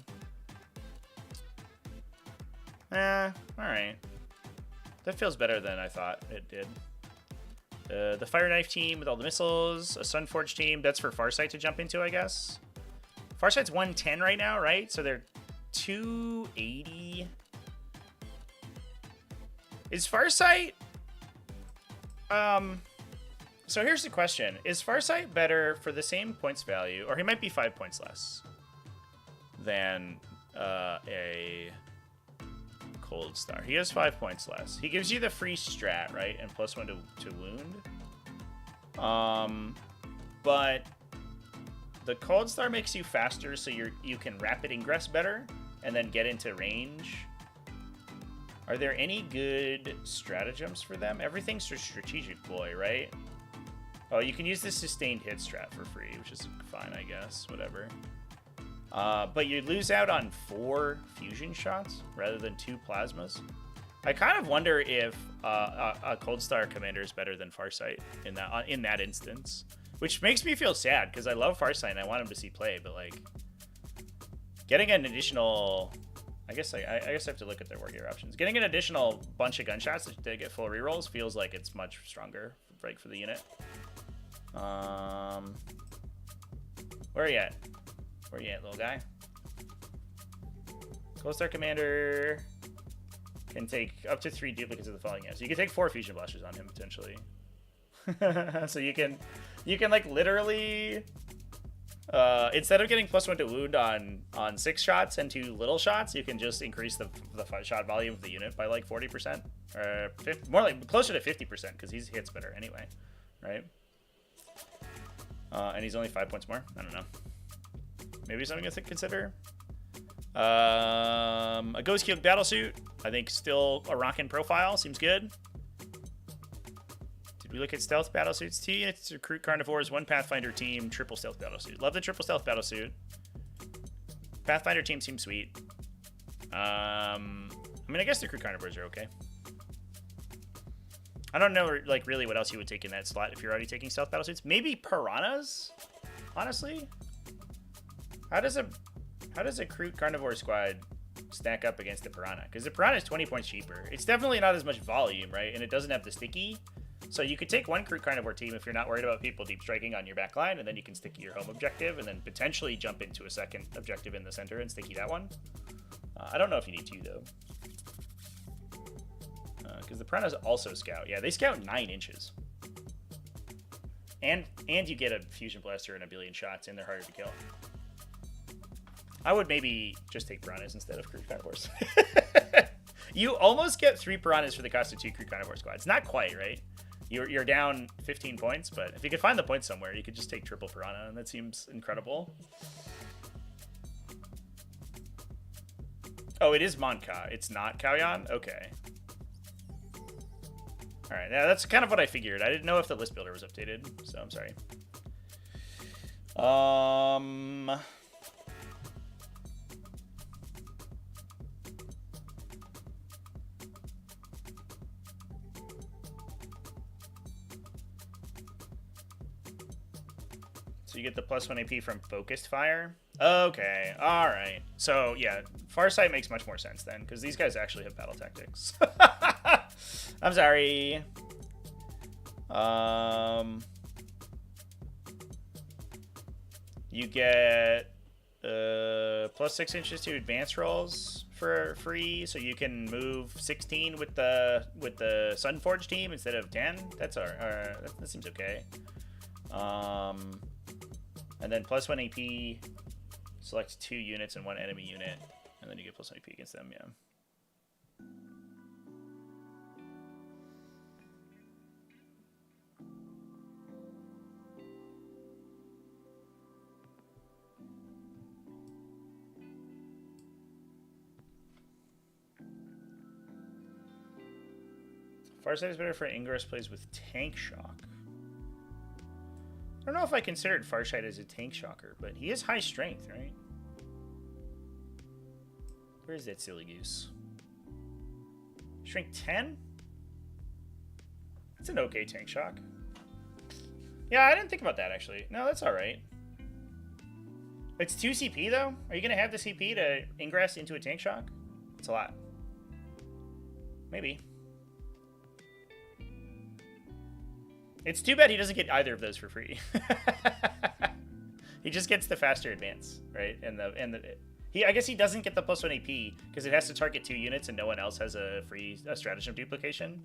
All right. That feels better than I thought it did. The Fire Knife team with all the missiles, a Sunforge team. That's for Farsight to jump into, I guess. Farsight's 110 right now, right? So they're 280. Is Farsight... So here's the question. Is Farsight better for the same points value, or he might be 5 points less than a Cold Star? He has 5 points less. He gives you the free strat, right? And +1 to wound. But the Cold Star makes you faster, so you can rapid ingress better and then get into range. Are there any good stratagems for them? Everything's a strategic boy, right? Oh, you can use the sustained hit strat for free, which is fine, I guess. Whatever. But you lose out on 4 fusion shots rather than 2 plasmas. I kind of wonder if a Cold Star commander is better than Farsight in that instance, which makes me feel sad because I love Farsight and I want him to see play. But like, getting an additional, I guess I have to look at their war gear options. Getting an additional bunch of gunshots to get full rerolls feels like it's much stronger, right, for the unit. Where are you at? Where you at, little guy? Cold Star Commander can take up to 3 duplicates of the following. So you can take 4 Fusion Blasters on him, potentially. So you can like literally, instead of getting +1 to wound on 6 shots and 2 little shots, you can just increase the shot volume of the unit by like 40%. Or more like closer to 50%, because he hits better anyway, right? And he's only 5 points more. I don't know. Maybe something to consider. A Ghost Cube Battlesuit. I think still a rockin' profile. Seems good. Did we look at Stealth Battlesuits? It's a Kroot Carnivores, 1 Pathfinder team, triple Stealth Battlesuit. Love the triple Stealth Battlesuit. Pathfinder team seems sweet. I mean, I guess the Kroot Carnivores are okay. I don't know, like, really what else you would take in that slot if you're already taking Stealth Battlesuits. Maybe Piranhas, honestly. How does a Kroot Carnivore squad stack up against the Piranha? Because the Piranha is 20 points cheaper. It's definitely not as much volume, right? And it doesn't have the sticky. So you could take 1 Kroot Carnivore team if you're not worried about people deep striking on your back line, and then you can sticky your home objective, and then potentially jump into a second objective in the center and sticky that one. I don't know if you need to, though. Because the Piranhas also scout. Yeah, they scout 9 inches. And you get a Fusion Blaster and a billion shots, and they're harder to kill. I would maybe just take Piranhas instead of Kroot Carnivores. You almost get 3 Piranhas for the cost of 2 Kroot Carnivore squads. Not quite, right? You're down 15 points, but if you could find the points somewhere, you could just take triple Piranha, and that seems incredible. Oh, it is Mont'ka. It's not Kauyan? Okay. All right, yeah, that's kind of what I figured. I didn't know if the list builder was updated, so I'm sorry. So you get the +1 AP from Focused Fire. Okay, all right. So yeah, Farsight makes much more sense then, because these guys actually have battle tactics. I'm sorry. You get +6 inches to advance rolls for free, so you can move 16 with the Sunforge team instead of 10. That's that seems okay. And then +1 AP, select 2 units and 1 enemy unit, and then you get +1 AP against them, yeah. Farsight is better for Ingress plays with Tank Shock. I don't know if I considered Farsight as a Tank Shocker, but he is high strength, right? Where is that silly goose? Strength 10? That's an okay Tank Shock. Yeah, I didn't think about that, actually. No, that's alright. It's 2 CP, though? Are you going to have the CP to Ingress into a Tank Shock? It's a lot. Maybe. It's too bad he doesn't get either of those for free. He just gets the faster advance, right? I guess he doesn't get the +1 AP because it has to target 2 units and no one else has a free stratagem duplication.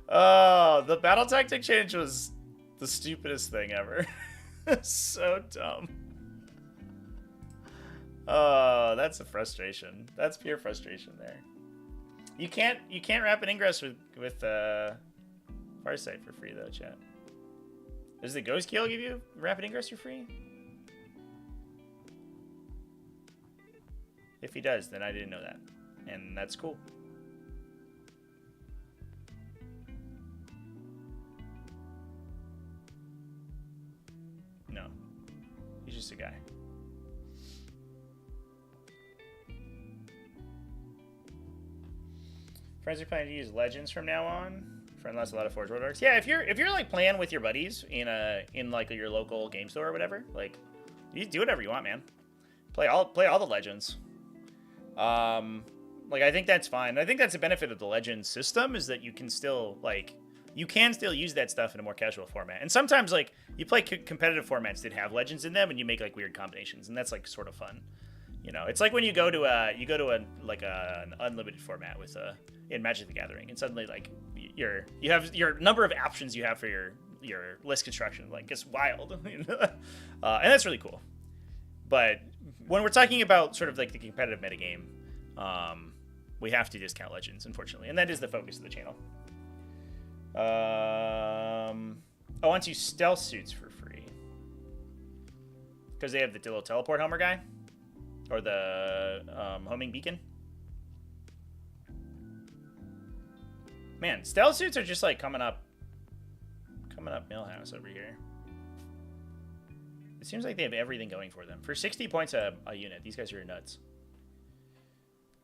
Oh, the battle tactic change was the stupidest thing ever. So dumb. Oh, that's a frustration. That's pure frustration there. You can't rapid ingress with Farsight for free though, chat. Does the Ghost Kill give you rapid ingress for free? If he does, then I didn't know that, and that's cool. No, he's just a guy. Friends are planning to use legends from now on. Unless a lot of Forge World arcs. Yeah, if you're like playing with your buddies in like your local game store or whatever, like you do whatever you want, man. Play all the legends. Like I think that's fine. I think that's the benefit of the legend system is that you can still use that stuff in a more casual format. And sometimes like you play competitive formats that have legends in them and you make like weird combinations, and that's like sort of fun. You know, it's like when you go to an unlimited format with in Magic the Gathering, and suddenly like you have your number of options you have for your list construction like gets wild, you know? And that's really cool. But when we're talking about sort of like the competitive metagame, we have to discount legends, unfortunately, and that is the focus of the channel. I want you stealth suits for free because they have the little teleport helmer guy. Or the homing beacon. Man, stealth suits are just like coming up Millhouse over here. It seems like they have everything going for them. For 60 points a unit, these guys are nuts.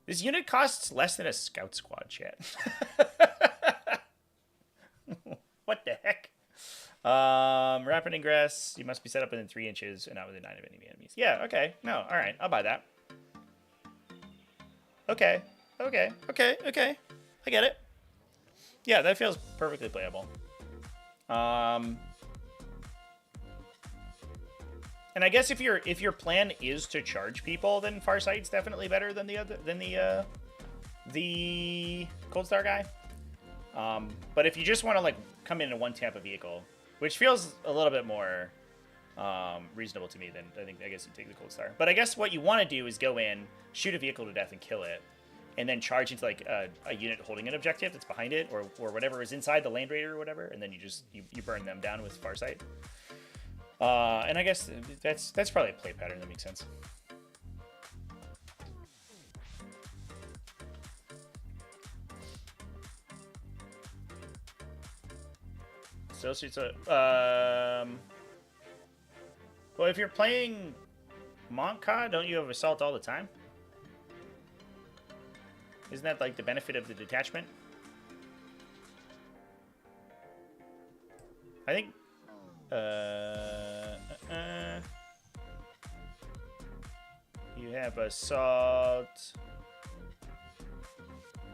This unit costs less than a scout squad, chat. What the heck? Rapid ingress. You must be set up within 3 inches and not within 9 of enemy enemies. Yeah, okay. No, all right. I'll buy that. Okay. I get it. Yeah, that feels perfectly playable. And I guess if your plan is to charge people, then Farsight's definitely better than the Cold Star guy. But if you just want to like come in one tap a vehicle, which feels a little bit more reasonable to me, then I guess you take the Cold Star. But I guess what you want to do is go in, shoot a vehicle to death and kill it, and then charge into like a unit holding an objective that's behind it, or whatever is inside the Land Raider or whatever, and then you burn them down with Farsight. And I guess that's probably a play pattern that makes sense. So it's well, if you're playing Mont'ka, don't you have assault all the time? Isn't that like the benefit of the detachment? I think you have assault.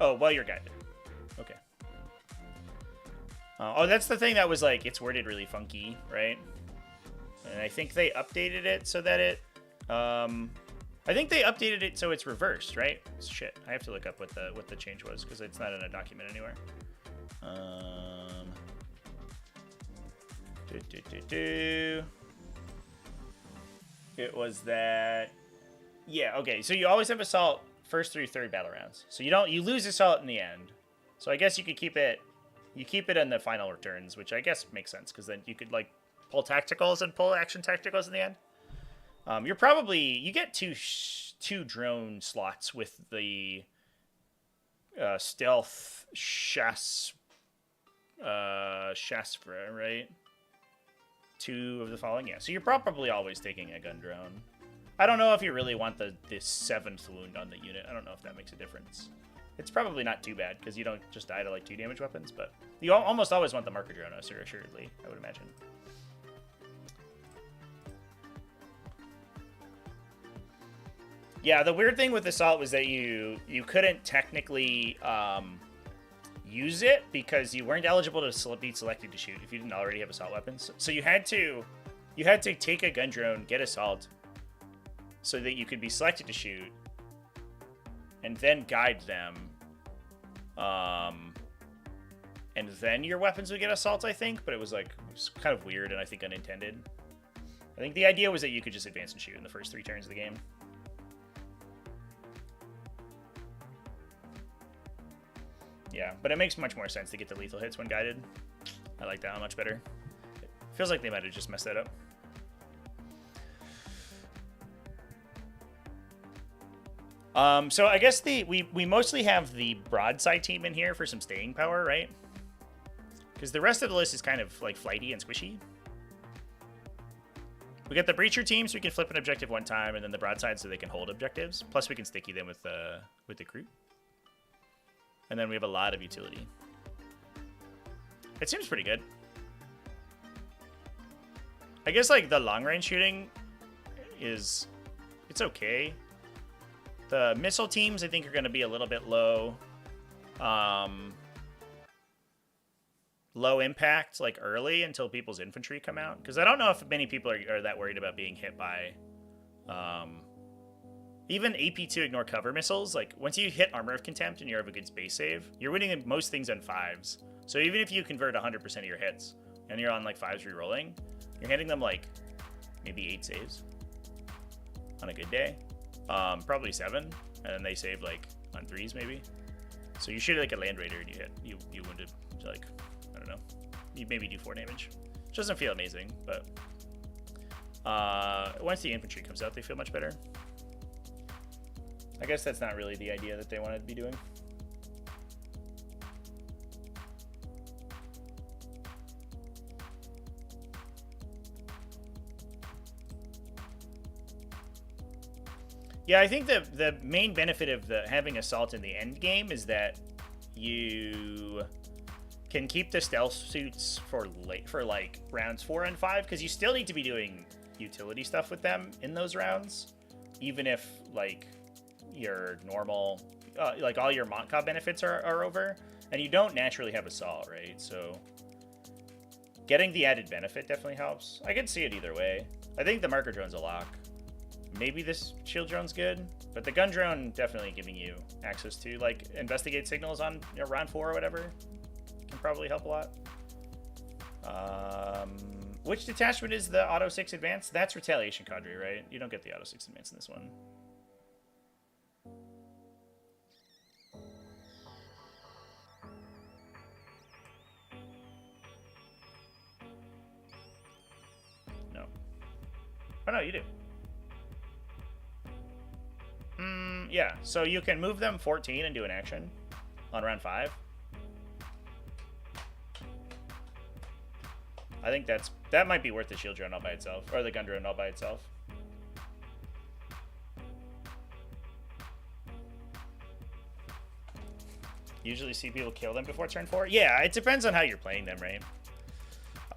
Oh, well, you're guided. Okay. Oh, that's the thing that was like, it's worded really funky, right? And I think they updated it so that it I think they updated it so it's reversed, right? Shit, I have to look up what the change was because it's not in a document anywhere. It was that. Yeah. Okay. So you always have assault first through third battle rounds. So you lose assault in the end. So I guess you could keep it. You keep it in the final returns, which I guess makes sense because then you could like pull tacticals and pull action tacticals in the end. You get two drone slots with the stealth Shasfra, right? 2 of the following, yeah. So you're probably always taking a gun drone. I don't know if you really want the 7th wound on the unit. I don't know if that makes a difference. It's probably not too bad because you don't just die to like 2 damage weapons, but you almost always want the marker drone, assuredly, I would imagine. Yeah, the weird thing with Assault was that you couldn't technically use it because you weren't eligible to be selected to shoot if you didn't already have Assault weapons. So you had to take a gun drone, get Assault, so that you could be selected to shoot, and then guide them. And then your weapons would get Assault, I think, but it was kind of weird and I think unintended. I think the idea was that you could just advance and shoot in the first 3 turns of the game. Yeah, but it makes much more sense to get the lethal hits when guided. I like that much better. It feels like they might have just messed that up. So I guess we mostly have the broadside team in here for some staying power, right? Because the rest of the list is kind of like flighty and squishy. We got the breacher team, so we can flip an objective one time, and then the broadside so they can hold objectives. Plus we can sticky them with the Kroot. And then we have a lot of utility. It seems pretty good. I guess like the long range shooting it's okay. The missile teams I think are going to be a little bit low. Low impact like early until people's infantry come out. Because I don't know if many people are that worried about being hit by even AP2 ignore cover missiles. Like once you hit Armor of Contempt and you have a good space save, you're winning most things on 5s. So even if you convert 100% of your hits and you're on like 5s re-rolling, you're hitting them like maybe 8 saves on a good day. Probably 7, and then they save like on 3s maybe. So you shoot like a Land Raider and you wounded like, I don't know, you maybe do 4 damage. Which doesn't feel amazing, but once the infantry comes out, they feel much better. I guess that's not really the idea that they wanted to be doing. Yeah, I think the main benefit of having Assault in the end game is that you can keep the stealth suits for like rounds 4 and 5, because you still need to be doing utility stuff with them in those rounds, even if like your normal like all your Mont'ka benefits are over, and you don't naturally have Assault, right? So getting the added benefit definitely helps. I could see it either way. I think the marker drone's a lock. Maybe this shield drone's good, but the gun drone definitely giving you access to like investigate signals on round 4 or whatever can probably help a lot. Which detachment is the auto 6 advance? That's Retaliation Cadre, right? You don't get the auto 6 advance in this one. No. Oh no, you do. Yeah, so you can move them 14 and do an action on round 5. I think that might be worth the shield drone all by itself, or the gun drone all by itself. Usually see people kill them before turn 4. Yeah, it depends on how you're playing them, right?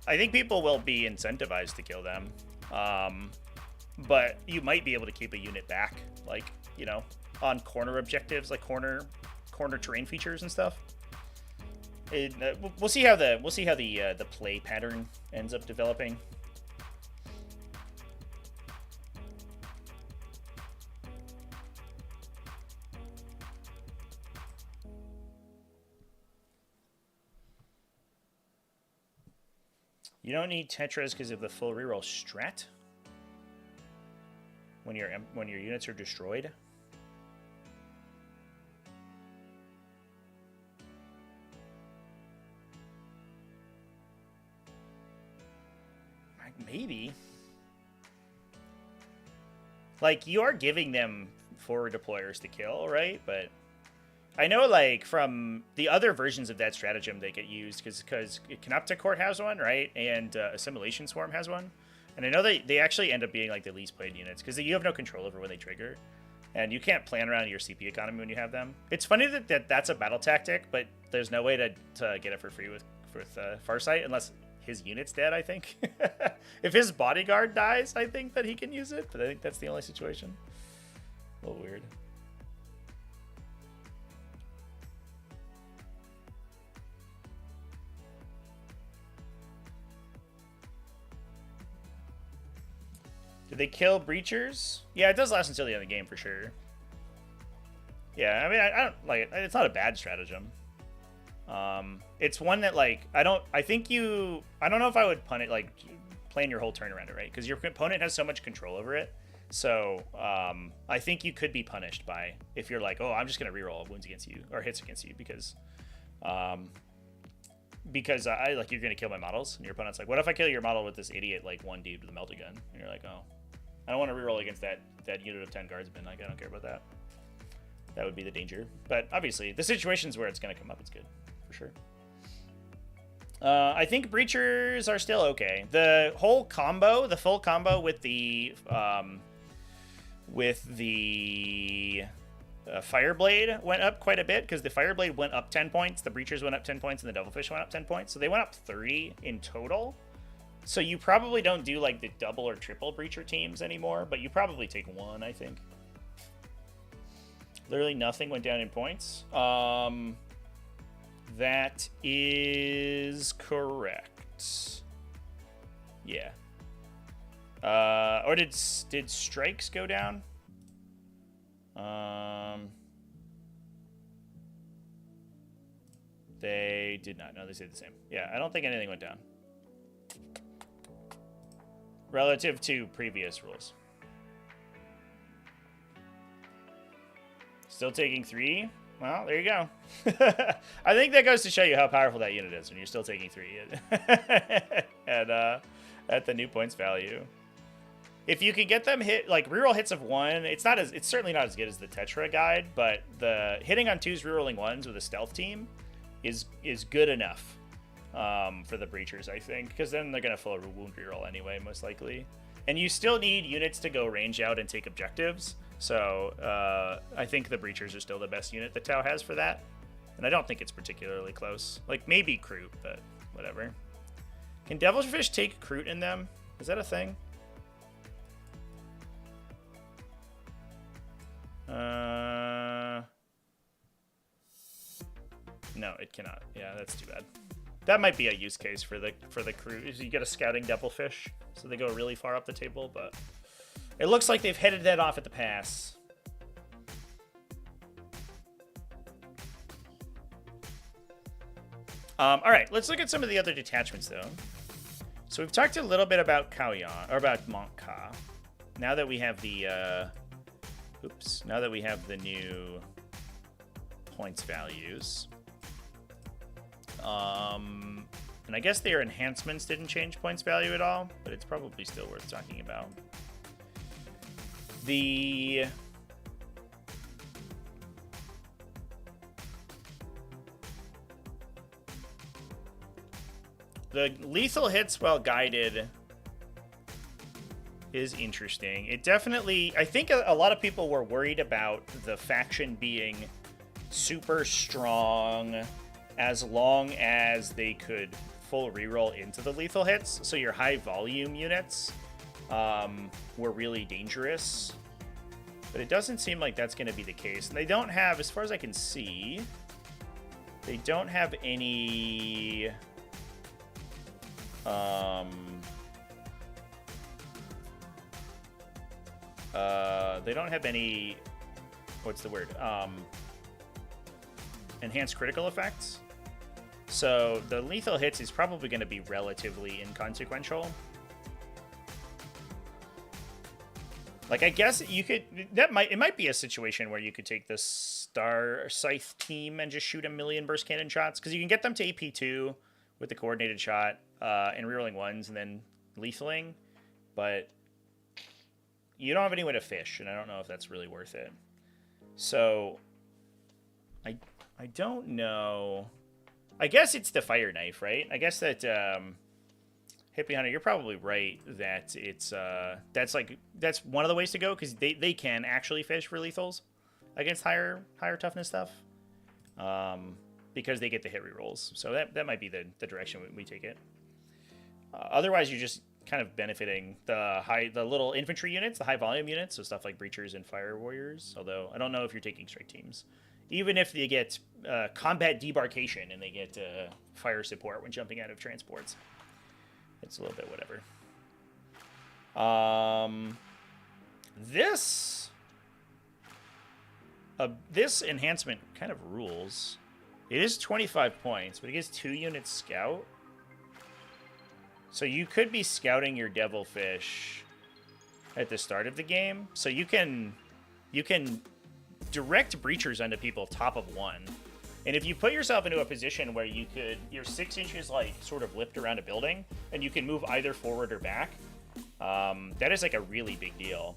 I think people will be incentivized to kill them, but you might be able to keep a unit back, like, you know, on corner objectives, like corner terrain features and stuff. We'll see how the play pattern ends up developing. You don't need Tetras because of the full reroll strat when your units are destroyed. Maybe. Like, you are giving them forward deployers to kill, right? But I know, like, from the other versions of that stratagem they get used, because Court has one, right? And Assimilation Swarm has one. And I know they actually end up being, like, the least played units, because you have no control over when they trigger. And you can't plan around your CP economy when you have them. It's funny that that's a battle tactic, but there's no way to get it for free with Farsight, unless his unit's dead, I think. If his bodyguard dies, I think that he can use it, but I think that's the only situation. A little weird. Did they kill Breachers? Yeah, it does last until the end of the game for sure. Yeah, I mean, I don't like it. It's not a bad stratagem. It's one that, like, I don't know if I would pun it, like, plan your whole turn around it, right? Because your opponent has so much control over it. So, I think you could be punished by, if you're like, oh, I'm just going to reroll wounds against you, or hits against you, because you're going to kill my models, and your opponent's like, what if I kill your model with this idiot, like, one dude with a melta gun? And you're like, oh, I don't want to reroll against that unit of 10 guardsmen. Like, I don't care about that. That would be the danger. But obviously, the situations where it's going to come up, it's good, for sure. I think Breachers are still okay. The whole combo, the full combo with the Fireblade went up quite a bit, because the Fireblade went up 10 points, the Breachers went up 10 points, and the Devilfish went up 10 points. So they went up 3 in total. So you probably don't do, like, the double or triple Breacher teams anymore, but you probably take 1, I think. Literally nothing went down in points. That is correct. Yeah. Or did strikes go down? They did not. No, they stayed the same. Yeah, I don't think anything went down relative to previous rules. Still taking 3? Well, there you go. I think that goes to show you how powerful that unit is when you're still taking 3 at the new points value. If you can get them hit, like, reroll hits of 1, it's certainly not as good as the Tetra guide, but the hitting on 2s, rerolling 1s with a stealth team is good enough for the Breachers, I think, because then they're going to full wound reroll anyway, most likely. And you still need units to go range out and take objectives. So I think the Breachers are still the best unit that Tau has for that. And I don't think it's particularly close. Like, maybe Kroot, but whatever. Can Devilfish take Kroot in them? Is that a thing? No, it cannot. Yeah, that's too bad. That might be a use case for the Kroot. Is you get a scouting Devilfish, so they go really far up the table, but it looks like they've headed that off at the pass. All right, let's look at some of the other detachments, though. So we've talked a little bit about Kaoyan, or about Mont'ka. Now that we have the, now that we have the new points values. And I guess their enhancements didn't change points value at all, but it's probably still worth talking about. The lethal hits while guided is interesting. It definitely, I think a lot of people were worried about the faction being super strong as long as they could full reroll into the lethal hits. So your high volume units were really dangerous. But it doesn't seem like that's going to be the case. And they don't have, as far as I can see, they don't have any they don't have any, what's the word? Enhanced critical effects. So the lethal hits is probably going to be relatively inconsequential. Like, I guess you could, it might be a situation where you could take the Star Scythe team and just shoot a million burst cannon shots, because you can get them to AP2 with the coordinated shot and rerolling ones and then lethaling, but you don't have any way to fish, and I don't know if that's really worth it. So I don't know. I guess it's the fire knife, right? I guess that Hippie Hunter, you're probably right that it's that's one of the ways to go, because they can actually fish for lethals against higher toughness stuff, because they get the hit rerolls. So that might be the direction we take it. Otherwise, you're just kind of benefiting the little infantry units, the high volume units, so stuff like breachers and fire warriors. Although I don't know if you're taking strike teams, even if they get combat debarkation and they get fire support when jumping out of transports. It's a little bit whatever. This enhancement kind of rules. It is 25 points, but it gives 2 units scout. So you could be scouting your devilfish at the start of the game. So you can direct breachers onto people top of 1. And if you put yourself into a position where you're 6 inches like sort of whipped around a building, and you can move either forward or back, that is like a really big deal.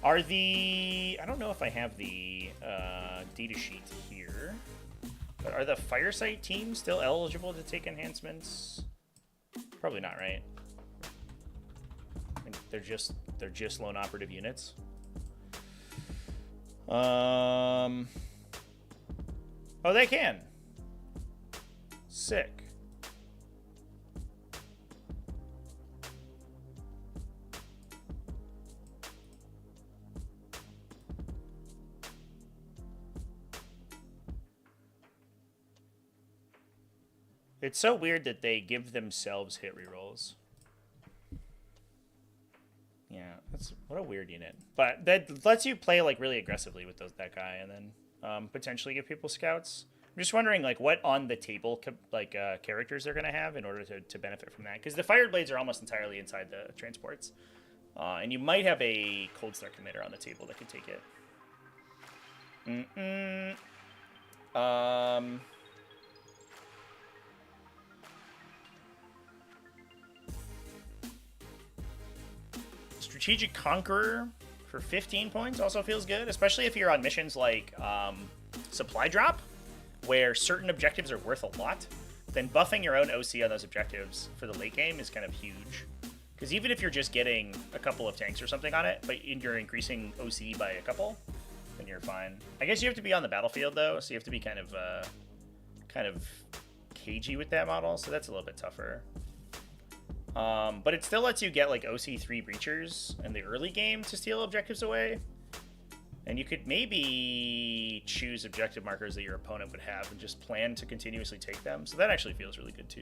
I don't know if I have the data sheet here, but are the fire site teams still eligible to take enhancements? Probably not, right? I think they're just lone operative units. Oh, they can. Sick. It's so weird that they give themselves hit rerolls. Yeah, what a weird unit. But that lets you play like really aggressively with that guy, and then potentially give people scouts. I'm just wondering like what on the table characters they're gonna have in order to benefit from that, because the fire blades are almost entirely inside the transports, and you might have a cold start committer on the table that could take it. Strategic Conqueror for 15 points also feels good, especially if you're on missions like Supply Drop, where certain objectives are worth a lot. Then buffing your own OC on those objectives for the late game is kind of huge. Because even if you're just getting a couple of tanks or something on it, but you're increasing OC by a couple, then you're fine. I guess you have to be on the battlefield, though, so you have to be kind of cagey with that model, so that's a little bit tougher. But it still lets you get like OC3 breachers in the early game to steal objectives away. And you could maybe choose objective markers that your opponent would have and just plan to continuously take them. So that actually feels really good too.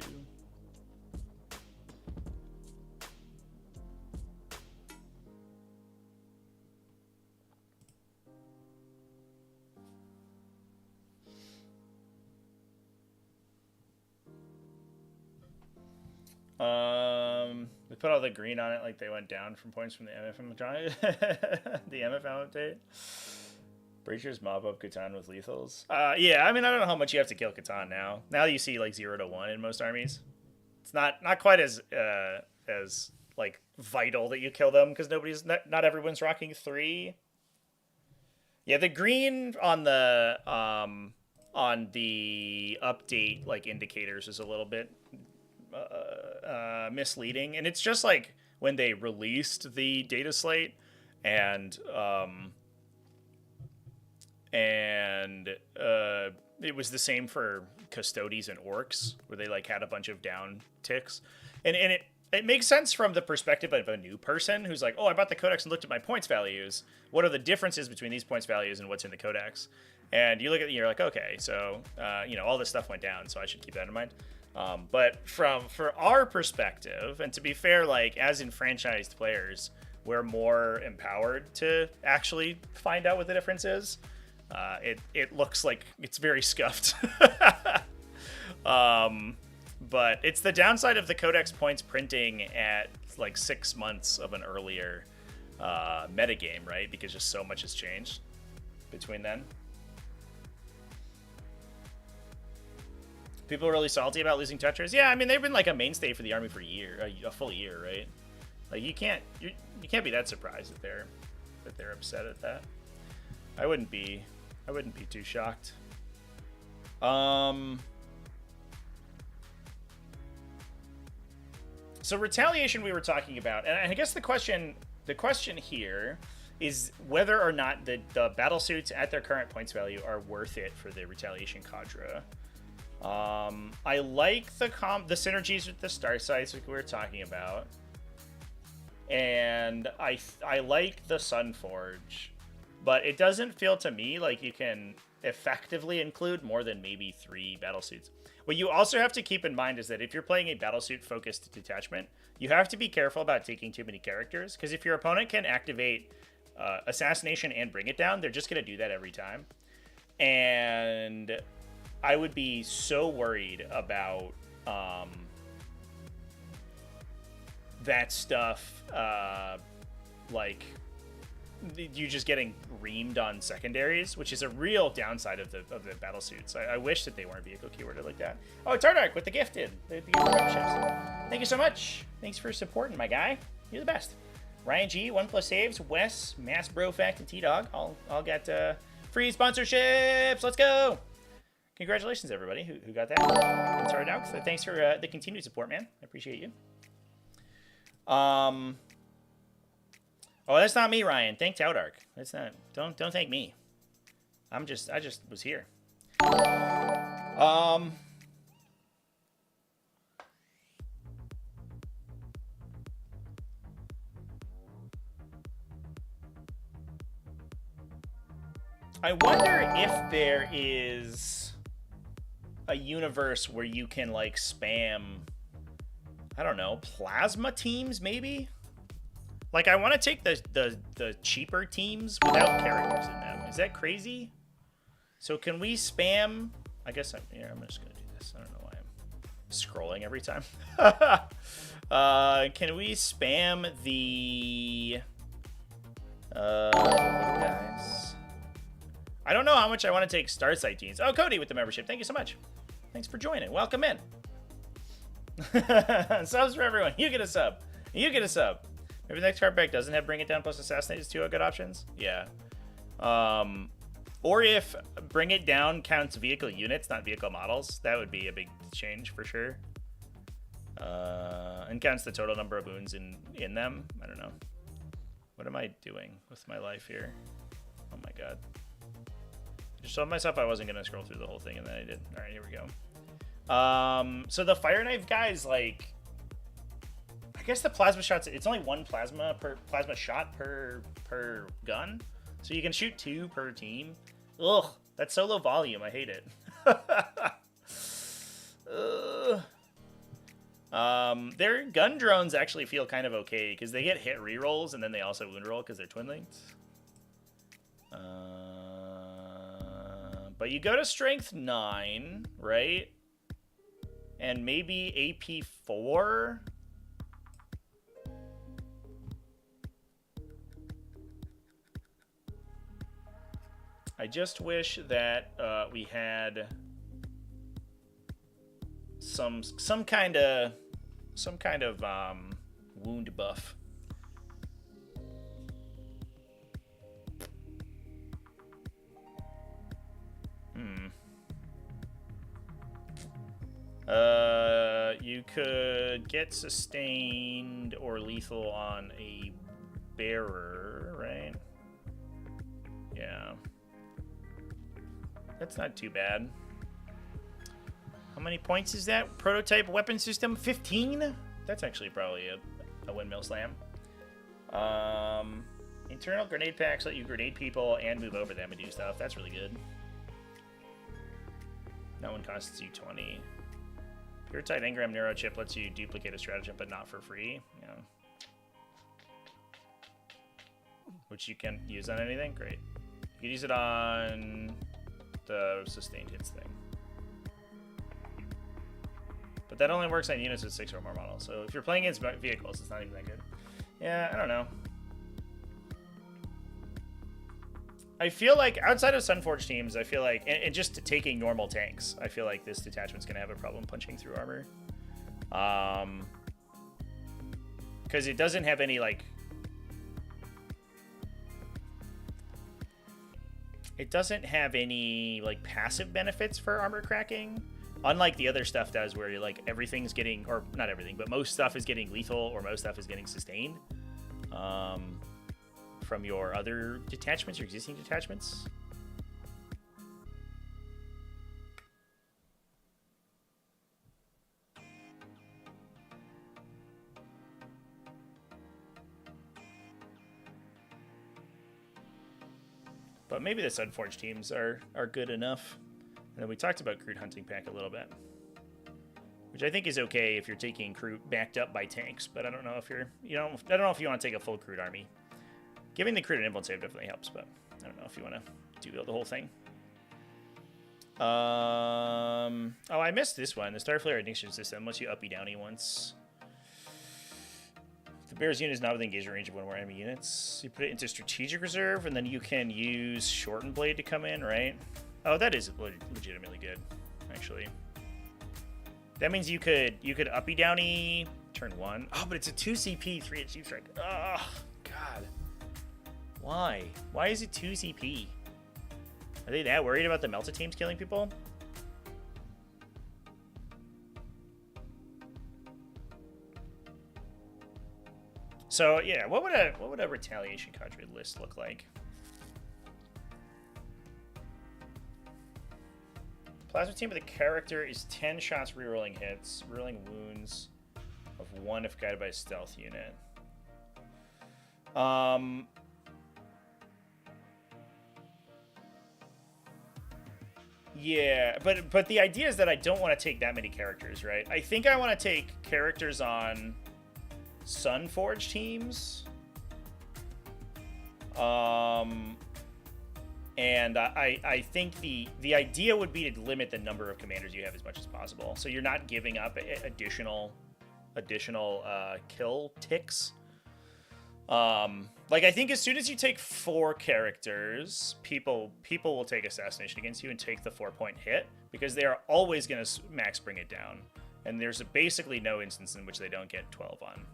We put all the green on it like they went down from points from the MFM the MFM update. Breachers mob up Catan with lethals. Yeah, I mean, I don't know how much you have to kill Catan now. Now you see like 0 to 1 in most armies. It's not quite as like vital that you kill them, because not everyone's rocking 3. Yeah, the green on the update like indicators is a little bit misleading, and it's just like when they released the data slate, and it was the same for Custodes and Orcs, where they like had a bunch of down ticks, and it makes sense from the perspective of a new person who's like, oh, I bought the Codex and looked at my points values. What are the differences between these points values and what's in the Codex? And you look at it, you're like, okay, so all this stuff went down, so I should keep that in mind. But for our perspective, and to be fair, like as enfranchised players, we're more empowered to actually find out what the difference is. It looks like it's very scuffed. But it's the downside of the Codex points printing at like 6 months of an earlier metagame, right? Because just so much has changed between then. People are really salty about losing Tetras. Yeah, I mean they've been like a mainstay for the army for a full year, right? Like you can't be that surprised that they're upset at that. I wouldn't be too shocked. So retaliation we were talking about, and I guess the question here is whether or not the Battlesuits at their current points value are worth it for the retaliation cadre. I like the synergies with the star sites like we were talking about, and I like the Sunforge, but it doesn't feel to me like you can effectively include more than maybe 3 Battlesuits. What you also have to keep in mind is that if you're playing a Battlesuit-focused detachment, you have to be careful about taking too many characters, because if your opponent can activate Assassination and Bring It Down, they're just going to do that every time. And I would be so worried about that stuff, like you just getting reamed on secondaries, which is a real downside of the Battlesuits. I wish that they weren't vehicle keyworded like that. Oh, Tardark with the gifted memberships. Thank you so much. Thanks for supporting my guy. You're the best. Ryan G, 1+ saves. Wes, Mass Brofact, and T-Dog all got free sponsorships. Let's go. Congratulations, everybody who got that. And Tardark, thanks for the continued support, man. I appreciate you. Oh, that's not me, Ryan. Thank Taudark. That's not. Don't thank me. I just was here. I wonder if there is a universe where you can like spam, I don't know, plasma teams maybe? Like, I want to take the cheaper teams without characters in them. Is that crazy? So can we spam? I guess I'm just going to do this. I don't know why I'm scrolling every time. Can we spam the guys? I don't know how much I want to take Starsight teams. Oh, Cody with the membership. Thank you so much. Thanks for joining. Welcome in. Subs for everyone. You get a sub. You get a sub. Maybe the next card pack doesn't have Bring It Down plus Assassinate is 2 good options. Yeah. Or if Bring It Down counts vehicle units, not vehicle models, that would be a big change for sure. And counts the total number of wounds in them. I don't know. What am I doing with my life here? Oh my god. I just told myself I wasn't going to scroll through the whole thing, and then I did. All right, here we go. So the Fire Knife guys, like, I guess the plasma shots, it's only 1 plasma shot per gun. So you can shoot 2 per team. Ugh, that's so low volume. I hate it. Their gun drones actually feel kind of okay because they get hit rerolls and then they also wound roll because they're twin linked. But you go to strength 9, right? And maybe AP 4. I just wish that we had some kind of wound buff. You could get sustained or lethal on a bearer, right? Yeah. That's not too bad. How many points is that? Prototype weapon system? 15? That's actually probably a windmill slam. Internal grenade packs let you grenade people and move over them and do stuff. That's really good. No one costs you 20. Pure Tide Engram Neuro Chip lets you duplicate a stratagem, but not for free. Yeah. Which you can use on anything? Great. You can use it on the sustained hits thing. But that only works on units with 6 or more models. So if you're playing against vehicles, it's not even that good. Yeah, I don't know. I feel like outside of Sunforged teams, I feel like, and just taking normal tanks, I feel like this detachment's going to have a problem punching through armor. Because it doesn't have any, like... It doesn't have any, like, passive benefits for armor cracking. Unlike the other stuff does, where, like, everything's getting... Or, not everything, but most stuff is getting lethal, or most stuff is getting sustained. From your other detachments, your existing detachments. But maybe the Sunforged teams are good enough. And then we talked about Kroot hunting pack a little bit, which I think is okay if you're taking Kroot backed up by tanks. But I don't know if you're, I don't know if you want to take a full Kroot army. Giving the Kroot an influence save definitely helps, but I don't know if you want to do the whole thing. Oh, I missed this one. The Starflare Ignition System lets you uppy downy once. The Bear's unit is not within engagement range of one more enemy units. You put it into Strategic Reserve, and then you can use Shortened Blade to come in, right? Oh, that is legitimately good, actually. That means you could uppy downy turn 1. Oh, but it's a 2 CP, 3 at Chief Strike. Oh, God. Why? Why is it 2 CP? Are they that worried about the Melta teams killing people? So yeah, what would a retaliation cadre list look like? Plasma team with a character is 10 shots rerolling hits, rerolling wounds of 1 if guided by a stealth unit. Yeah, but the idea is that I don't want to take that many characters, right? I think I want to take characters on Sunforged teams. And I think the idea would be to limit the number of commanders you have as much as possible, so you're not giving up additional kill ticks. Like, I think as soon as you take 4 characters, people will take Assassination against you and take the 4-point hit, because they are always going to max bring it down. And there's basically no instance in which they don't get 12 on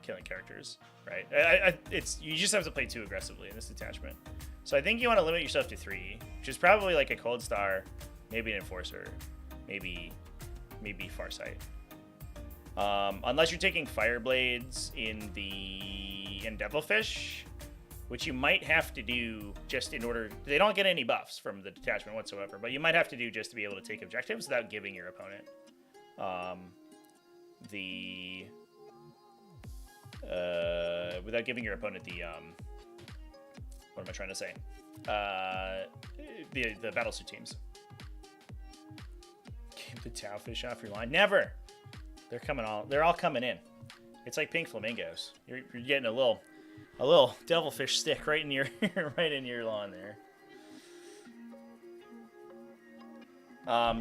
killing characters, right? You just have to play too aggressively in this detachment. So I think you want to limit yourself to 3, which is probably like a Cold Star, maybe an Enforcer, maybe Farsight. Unless you're taking Fireblades in Devilfish, which you might have to do just in order... They don't get any buffs from the detachment whatsoever, but you might have to do just to be able to take objectives without giving your opponent what am I trying to say? The Battlesuit teams. Keep the Towfish off your line. Never! They're all coming in. It's like pink flamingos. You're getting a little devilfish stick right in your right in your lawn there.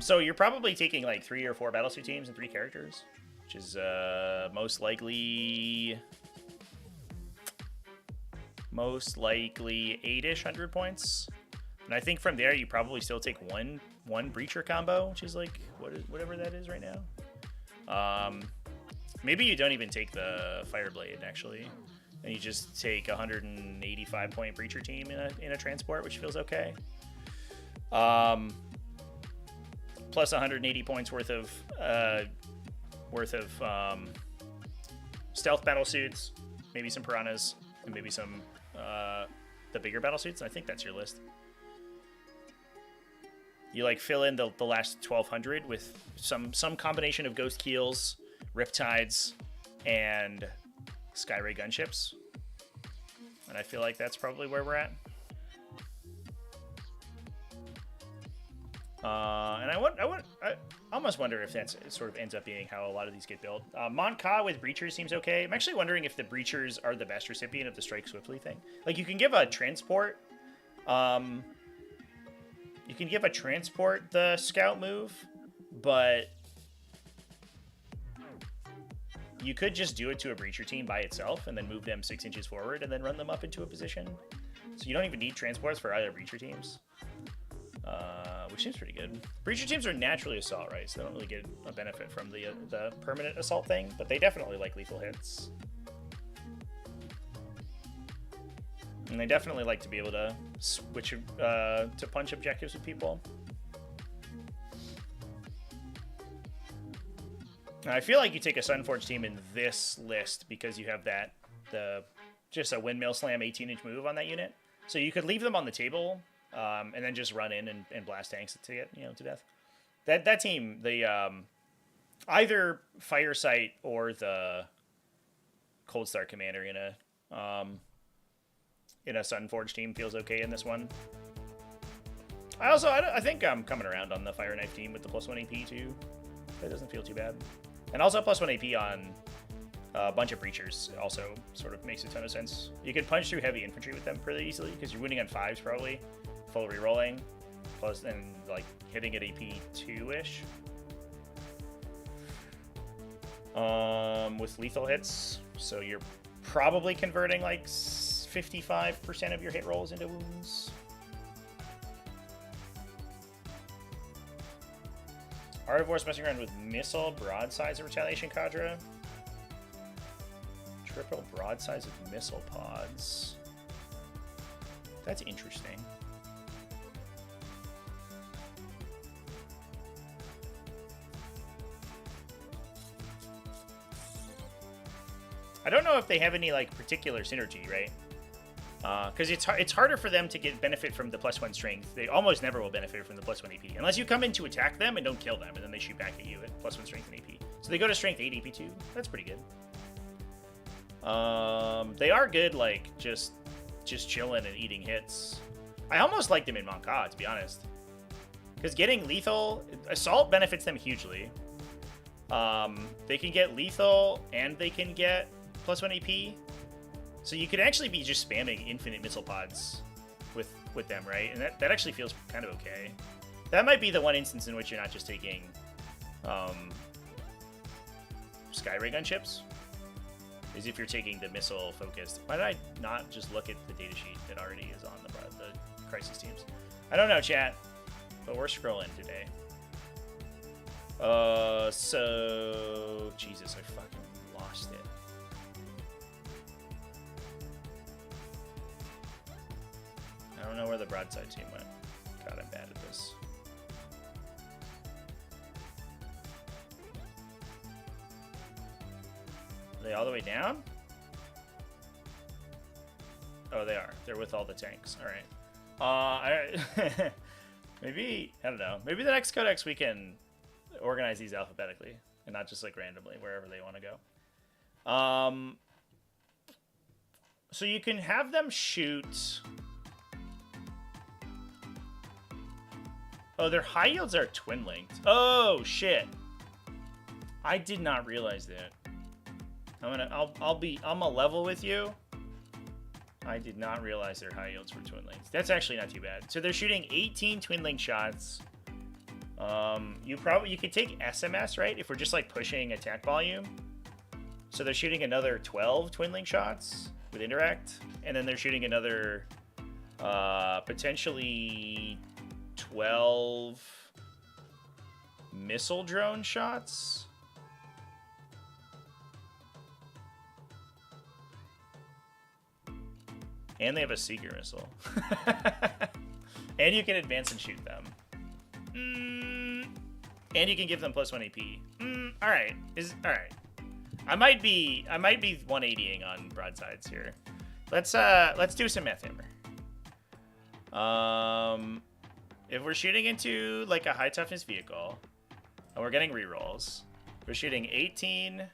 So you're probably taking like 3 or 4 Battlesuit teams and 3 characters, which is most likely 8-ish 100 points. And I think from there you probably still take one breacher combo, which is like whatever that is right now. Maybe you don't even take the Fireblade, actually, and you just take a 185 point breacher team in a transport, which feels okay. Plus 180 points worth of stealth Battlesuits, maybe some Piranhas, and maybe some the bigger Battlesuits. I think that's your list. You like fill in the last 1200 with some combination of Ghost Keels, Riptides, and Skyray gunships, and I feel like that's probably where we're at. And I almost wonder if that sort of ends up being how a lot of these get built. Mont'ka with Breachers seems okay. I'm actually wondering if the Breachers are the best recipient of the Strike Swiftly thing. Like, you can give a transport. You can give a transport the scout move, but you could just do it to a breacher team by itself and then move them 6 inches forward and then run them up into a position. So you don't even need transports for either breacher teams, which seems pretty good. Breacher teams are naturally assault, right? So they don't really get a benefit from the permanent assault thing, but they definitely like lethal hits. And they definitely like to be able to switch to punch objectives with people. And I feel like you take a Sunforge team in this list because you have just a windmill slam 18-inch move on that unit. So you could leave them on the table and then just run in and blast tanks to get to death. That team, the either Firesight or the Cold Star Commander in a Sunforge team feels okay in this one. I think I'm coming around on the Fire Knife team with the +1 AP too. That doesn't feel too bad. And also +1 AP on a bunch of breachers also sort of makes a ton of sense. You could punch through heavy infantry with them pretty easily because you're winning on 5s probably, full rerolling, plus and like hitting at AP 2-ish. With lethal hits, so you're probably converting like 55% of your hit rolls into wounds. Art of War's messing around with missile broadsides of retaliation cadre. Triple broadsides of missile pods. That's interesting. I don't know if they have any like particular synergy, right? Because it's harder for them to get benefit from the +1 strength. They almost never will benefit from the +1 AP unless you come in to attack them and don't kill them, and then they shoot back at you at +1 strength and AP. So they go to strength 8 AP 2. That's pretty good. They are good, like just chilling and eating hits. I almost like them in Mont'ka, to be honest, because getting lethal assault benefits them hugely. They can get lethal and they can get +1 AP. So you could actually be just spamming infinite missile pods with them, right? And that actually feels kind of okay. That might be the one instance in which you're not just taking Skyray gun chips, is if you're taking the missile focused. Why did I not just look at the datasheet that already is on the crisis teams? I don't know, chat, but we're scrolling today. So Jesus, I fucking lost it. I don't know where the broadside team went. God, I'm bad at this. Are they all the way down? Oh, they are. They're with all the tanks. All right. Maybe, I don't know. Maybe the next Codex we can organize these alphabetically and not just like randomly wherever they want to go. So you can have them shoot. Oh, their high yields are twin linked. Oh shit! I did not realize that. I'm a level with you. I did not realize their high yields were twin linked. That's actually not too bad. So they're shooting 18 twin link shots. You could take SMS, right? If we're just like pushing attack volume. So they're shooting another 12 twin link shots with indirect, and then they're shooting another potentially 12 missile drone shots. And they have a Seeker missile. And you can advance and shoot them. And you can give them +1 AP. All right. Alright. I might be 180ing on broadsides here. Let's do some math hammer. If we're shooting into like a high toughness vehicle and we're getting rerolls, we're shooting 18. Here,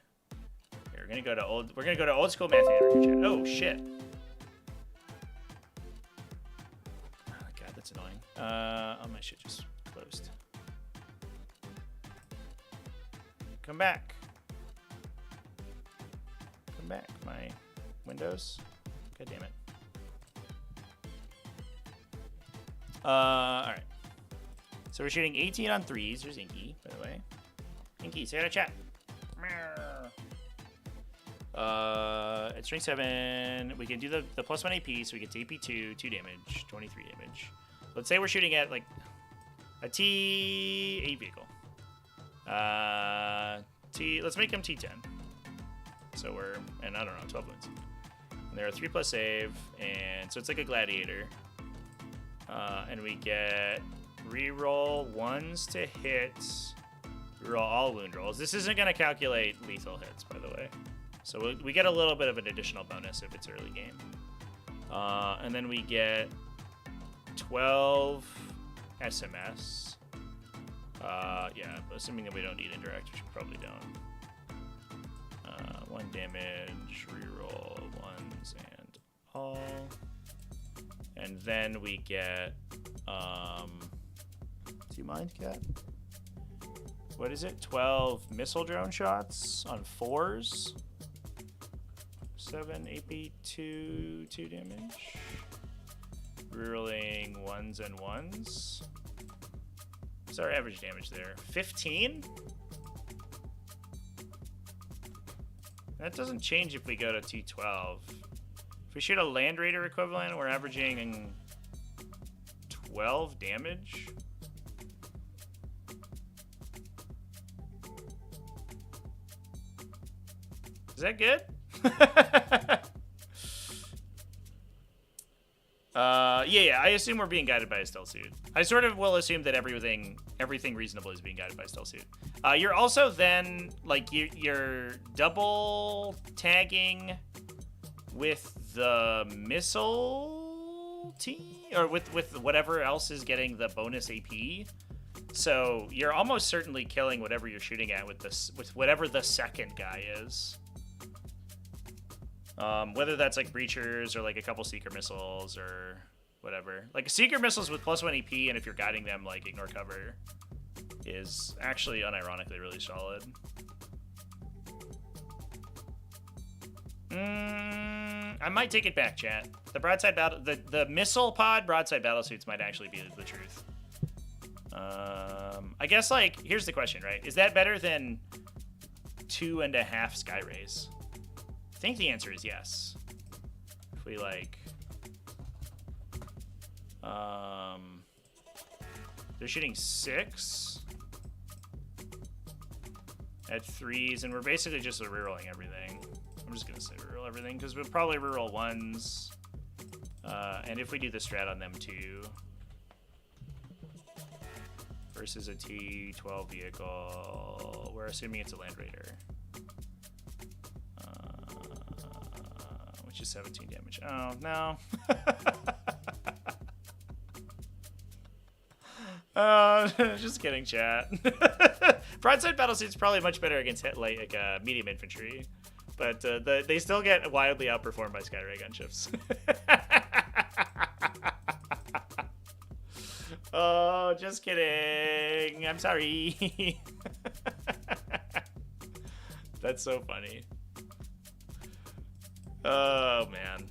we're gonna go to old school math hammer. Oh shit. Oh god, that's annoying. Oh, my shit just closed. Come back. Come back, my Windows. God damn it. Alright. So we're shooting 18 on 3s. There's Inky, by the way. Inky, say hi to chat. At strength 7, we can do the +1 AP, so we get to AP 2 damage, 23 damage. Let's say we're shooting at, like, a T8 vehicle. Let's make him T10. So we're, and I don't know, 12 wounds. And there are 3+ save, and so it's like a gladiator. And we get reroll 1s to hit, reroll all wound rolls. This isn't going to calculate lethal hits, by the way. So we get a little bit of an additional bonus if it's early game. And then we get 12 SMS. Yeah, assuming that we don't need indirect, which we probably don't. 1 damage, reroll 1s and all. And then we get, do you mind, Cat? What is it? 12 missile drone shots on 4s. 7 AP 2 damage. Rerolling 1s and 1s. What's our average damage there? 15? That doesn't change if we go to T12. If we shoot a Land Raider equivalent, we're averaging 12 damage. Is that good? Yeah, I assume we're being guided by a stealth suit. I sort of will assume that everything reasonable is being guided by a stealth suit. You're also then, like, you're double tagging with the missile team, or with whatever else is getting the bonus AP. So you're almost certainly killing whatever you're shooting at with whatever the second guy is. Whether that's like breachers or like a couple seeker missiles or whatever. Like seeker missiles with +1 AP, and if you're guiding them, like ignore cover, is actually unironically really solid. I might take it back, chat. The broadside battle, the missile pod broadside battlesuits might actually be the truth. I guess, like, here's the question, right? Is that better than 2.5 sky rays? I think the answer is yes. If we like, they're shooting 6 at 3s, and we're basically just rerolling everything. I'm just gonna say reroll everything because we'll probably reroll 1s, and if we do the strat on them too, versus a T12 vehicle, we're assuming it's a Land Raider. Which is 17 damage. Oh, no. Just kidding, chat. Broadside battlesuit's probably much better against medium infantry, but they still get wildly outperformed by Skyray gunships. Oh, just kidding. I'm sorry. That's so funny. Oh, man.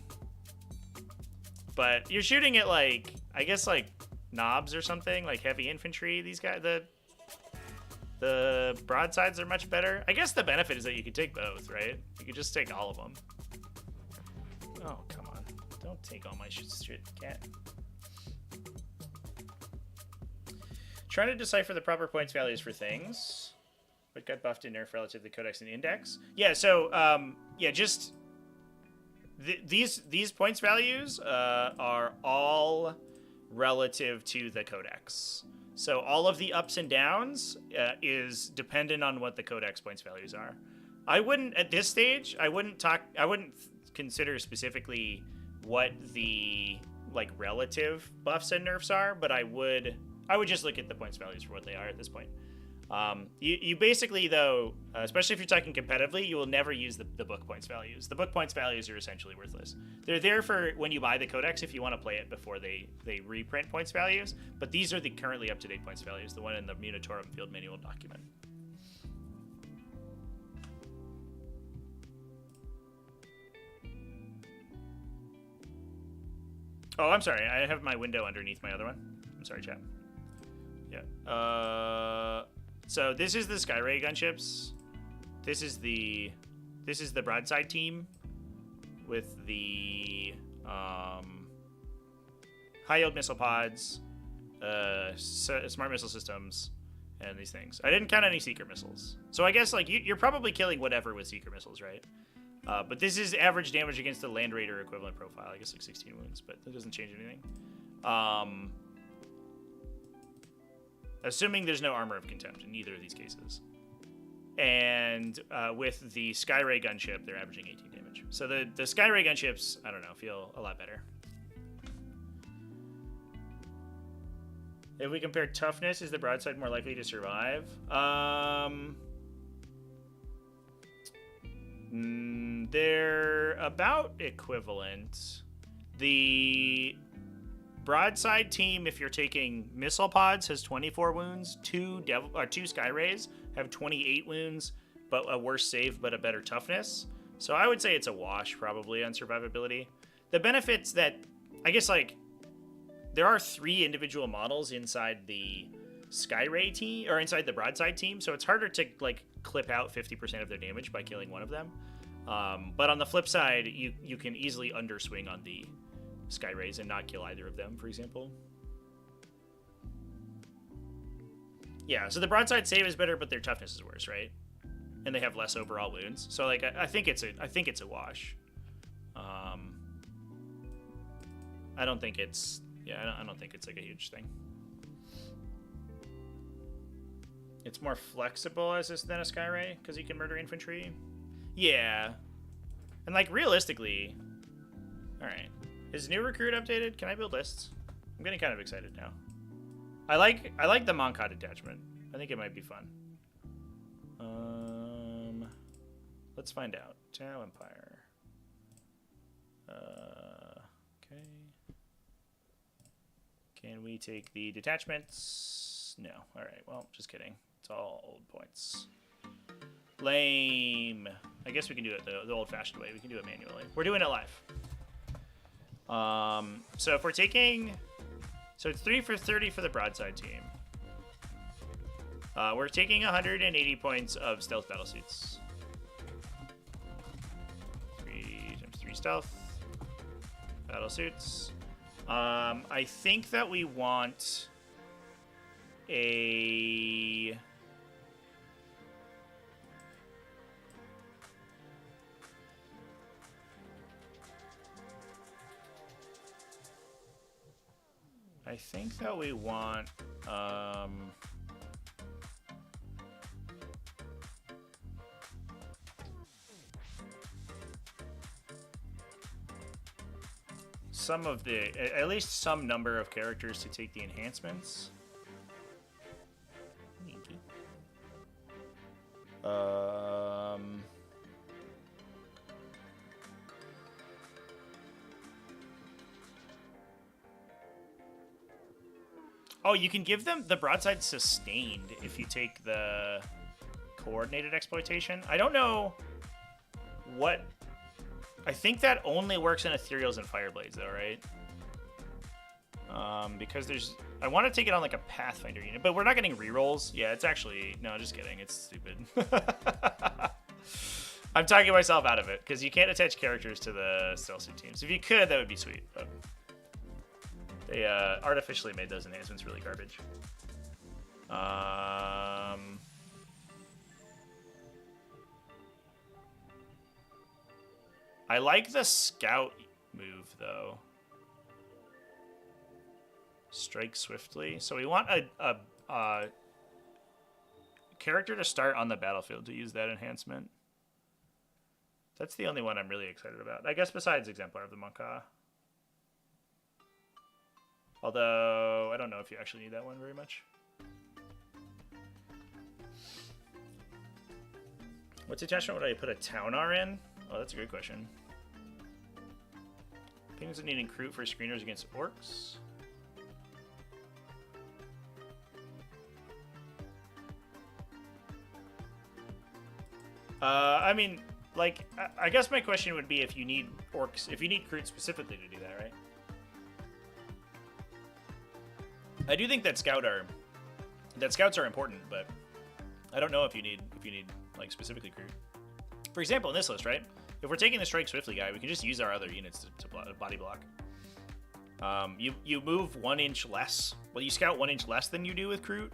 But you're shooting at, like, I guess, like, knobs or something, like heavy infantry. These guys, the broadsides are much better. I guess the benefit is that you could take both, right? You could just take all of them. Oh, come on. Don't take all my shit, cat. Trying to decipher the proper points values for things. What got buffed in nerf relative to Codex and Index? Yeah, so, yeah, just... These points values are all relative to the Codex. So all of the ups and downs is dependent on what the Codex points values are. I wouldn't, at this stage, I wouldn't consider specifically what the, like, relative buffs and nerfs are, but I would just look at the points values for what they are at this point. You basically, though, especially if you're talking competitively, you will never use the book points values. The book points values are essentially worthless. They're there for when you buy the Codex if you want to play it before they reprint points values, but these are the currently up-to-date points values, the one in the Munitorum Field Manual document. Oh, I'm sorry. I have my window underneath my other one. I'm sorry, chat. Yeah. So this is the Skyray gunships. This is the This is the broadside team with the high yield missile pods, smart missile systems, and these things. I didn't count any seeker missiles. So I guess like you're probably killing whatever with seeker missiles, right? But this is average damage against the Land Raider equivalent profile. I guess like 16 wounds, but that doesn't change anything. Assuming there's no armor of contempt in either of these cases. And with the Skyray gunship, they're averaging 18 damage. So the Skyray gunships, I don't know, feel a lot better. If we compare toughness, is the broadside more likely to survive? They're about equivalent. The broadside team, if you're taking missile pods, has 24 wounds. Two Skyrays have 28 wounds, but a worse save, but a better toughness. So I would say it's a wash, probably, on survivability. The benefits that, I guess, like, there are 3 individual models inside the Skyray team, or inside the broadside team, so it's harder to, like, clip out 50% of their damage by killing one of them. But on the flip side, you can easily underswing on the Skyrays and not kill either of them, for example. Yeah, so the broadside save is better, but their toughness is worse, right? And they have less overall wounds. So like I think it's a wash. I don't think it's I don't think it's like a huge thing. It's more flexible as than a Skyray because you can murder infantry. Yeah, and like realistically, all right. Is new recruit updated? Can I build lists? I'm getting kind of excited now. I like the Mont'ka detachment. I think it might be fun. Let's find out. Tau Empire. Okay. Can we take the detachments? No. All right. Well, just kidding. It's all old points. Lame. I guess we can do it the old-fashioned way. We can do it manually. We're doing it live. So if we're taking, so it's 3 for 30 for the broadside team. We're taking 180 points of stealth battlesuits. 3 times 3 stealth battlesuits. I think that we want a some of at least some number of characters to take the enhancements. Oh, you can give them the broadside sustained if you take the coordinated exploitation. I don't know what. I think that only works in ethereals and fireblades, though, right? Because there's. I want to take it on like a Pathfinder unit, but we're not getting rerolls. Yeah, it's actually no, just kidding. It's stupid. I'm talking myself out of it because you can't attach characters to the stealth suit teams. If you could, that would be sweet. But they artificially made those enhancements really garbage. I like the scout move, though. Strike swiftly. So we want a character to start on the battlefield to use that enhancement. That's the only one I'm really excited about. I guess besides Exemplar of the Mont'ka. Although, I don't know if you actually need that one very much. What detachment would I put a Taunar in? Oh, that's a good question. Opinions of needing Kroot for screeners against orcs. I mean, like, I guess my question would be if you need orcs, if you need Kroot specifically to do that, right? I do think that scouts are important, but I don't know if you need like specifically Kroot. For example, in this list, right? If we're taking the Strike Swiftly guy, we can just use our other units to body block. You move 1 inch less. Well, you scout 1 inch less than you do with Kroot,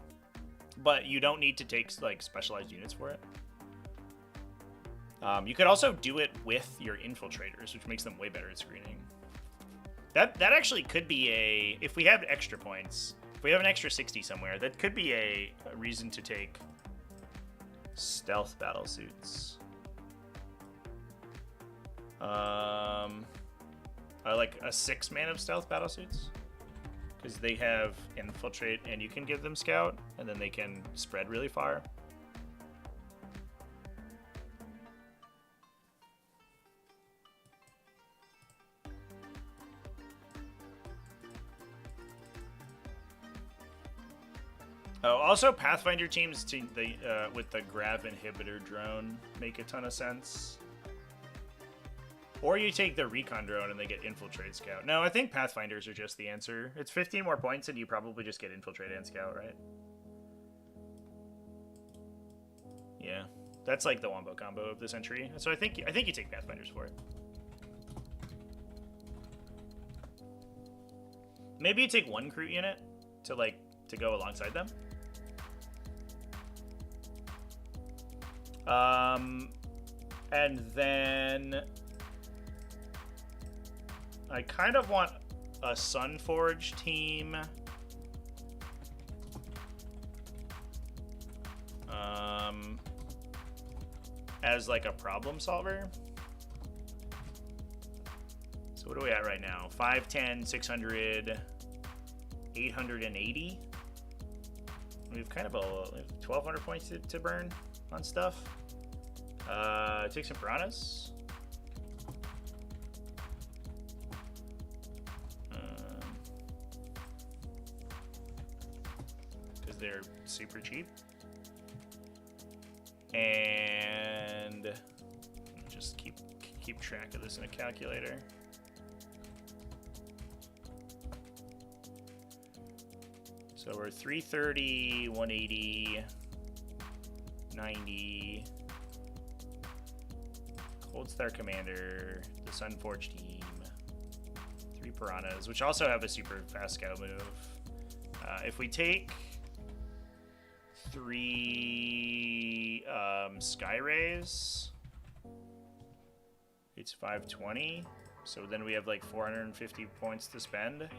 but you don't need to take like specialized units for it. You could also do it with your infiltrators, which makes them way better at screening. That actually could be a, if we have extra points, if we have an extra 60 somewhere, that could be a reason to take stealth Battlesuits. I like a 6 mana of stealth Battlesuits because they have infiltrate and you can give them scout and then they can spread really far. Oh, also Pathfinder teams to the with the grav inhibitor drone make a ton of sense. Or you take the recon drone and they get infiltrate scout. No, I think Pathfinders are just the answer. It's 15 more points and you probably just get infiltrate and scout, right? Yeah, that's like the wombo combo of this entry. So I think you take Pathfinders for it. Maybe you take 1 Kroot unit to go alongside them. And then I kind of want a Sunforge team. As like a problem solver. So what are we at right now? 510, 600, 880. We have kind of 1,200 points to burn on stuff. Take some piranhas. Because they're super cheap. And just keep track of this in a calculator. So we're 330, 180, 90. Cold Star Commander, the Sunforge team, 3 piranhas, which also have a super fast scout move. If we take 3 Sky Rays, it's 520. So then we have like 450 points to spend.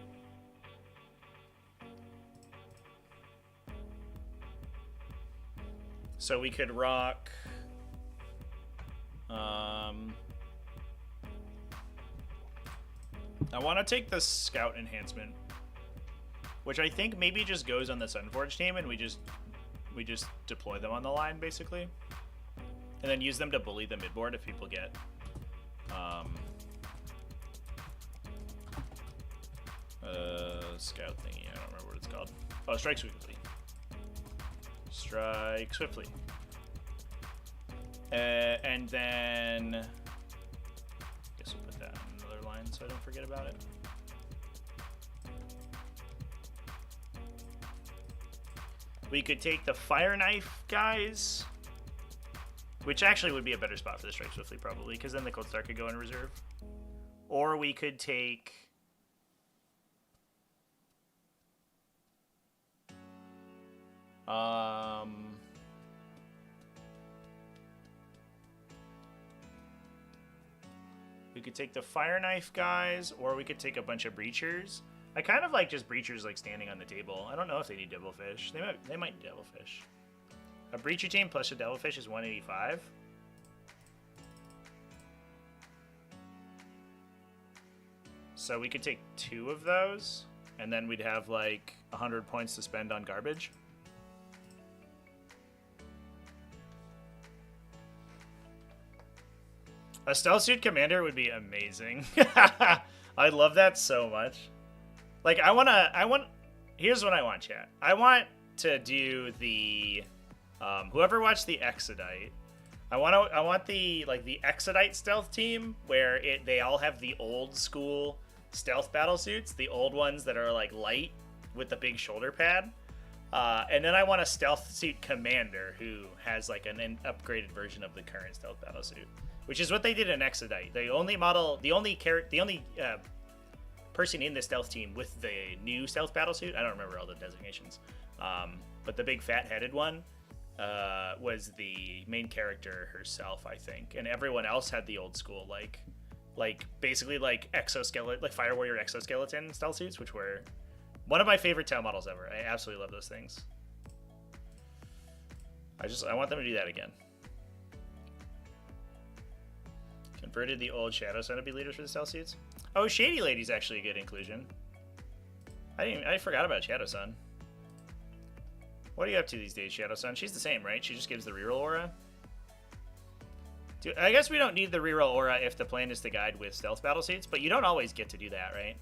So we could rock I want to take the scout enhancement, which I think maybe just goes on the Sunforge team and we just deploy them on the line basically, and then use them to bully the midboard if people get scout thingy. I don't remember what it's called. Oh, Strike Swiftly. Strike Swiftly. And then I guess we'll put that on another line so I don't forget about it. We could take the Fire Knife guys, which actually would be a better spot for the Strike Swiftly probably, because then the Cold Star could go in reserve. Or we could take we could take the Fire Knife guys, or we could take a bunch of Breachers. I kind of like just Breachers like standing on the table. I don't know if they need Devilfish. They might need Devilfish. A Breacher team plus a Devilfish is 185. So we could take 2 of those, and then we'd have like 100 points to spend on garbage. A Stealth Suit Commander would be amazing. I love that so much. Like, here's what I want, chat. I want to do the, whoever watched the Exodite, I want the Exodite stealth team where they all have the old school stealth battle suits, the old ones that are like light with the big shoulder pad. And then I want a stealth suit commander who has like an upgraded version of the current stealth battle suit, which is what they did in Exodite. The only person in the stealth team with the new stealth battle suit, I don't remember all the designations, but the big fat-headed one was the main character herself, I think, and everyone else had the old school basically like exoskeleton, like Fire Warrior exoskeleton stealth suits, which were one of my favorite tail models ever. I absolutely love those things. I want them to do that again. Converted the old Shadow Sun to be leaders for the stealth suits. Oh, Shady Lady's actually a good inclusion. I forgot about Shadow Sun. What are you up to these days, Shadow Sun? She's the same, right? She just gives the reroll aura. Dude, I guess we don't need the reroll aura if the plan is to guide with stealth battle suits, but you don't always get to do that, right?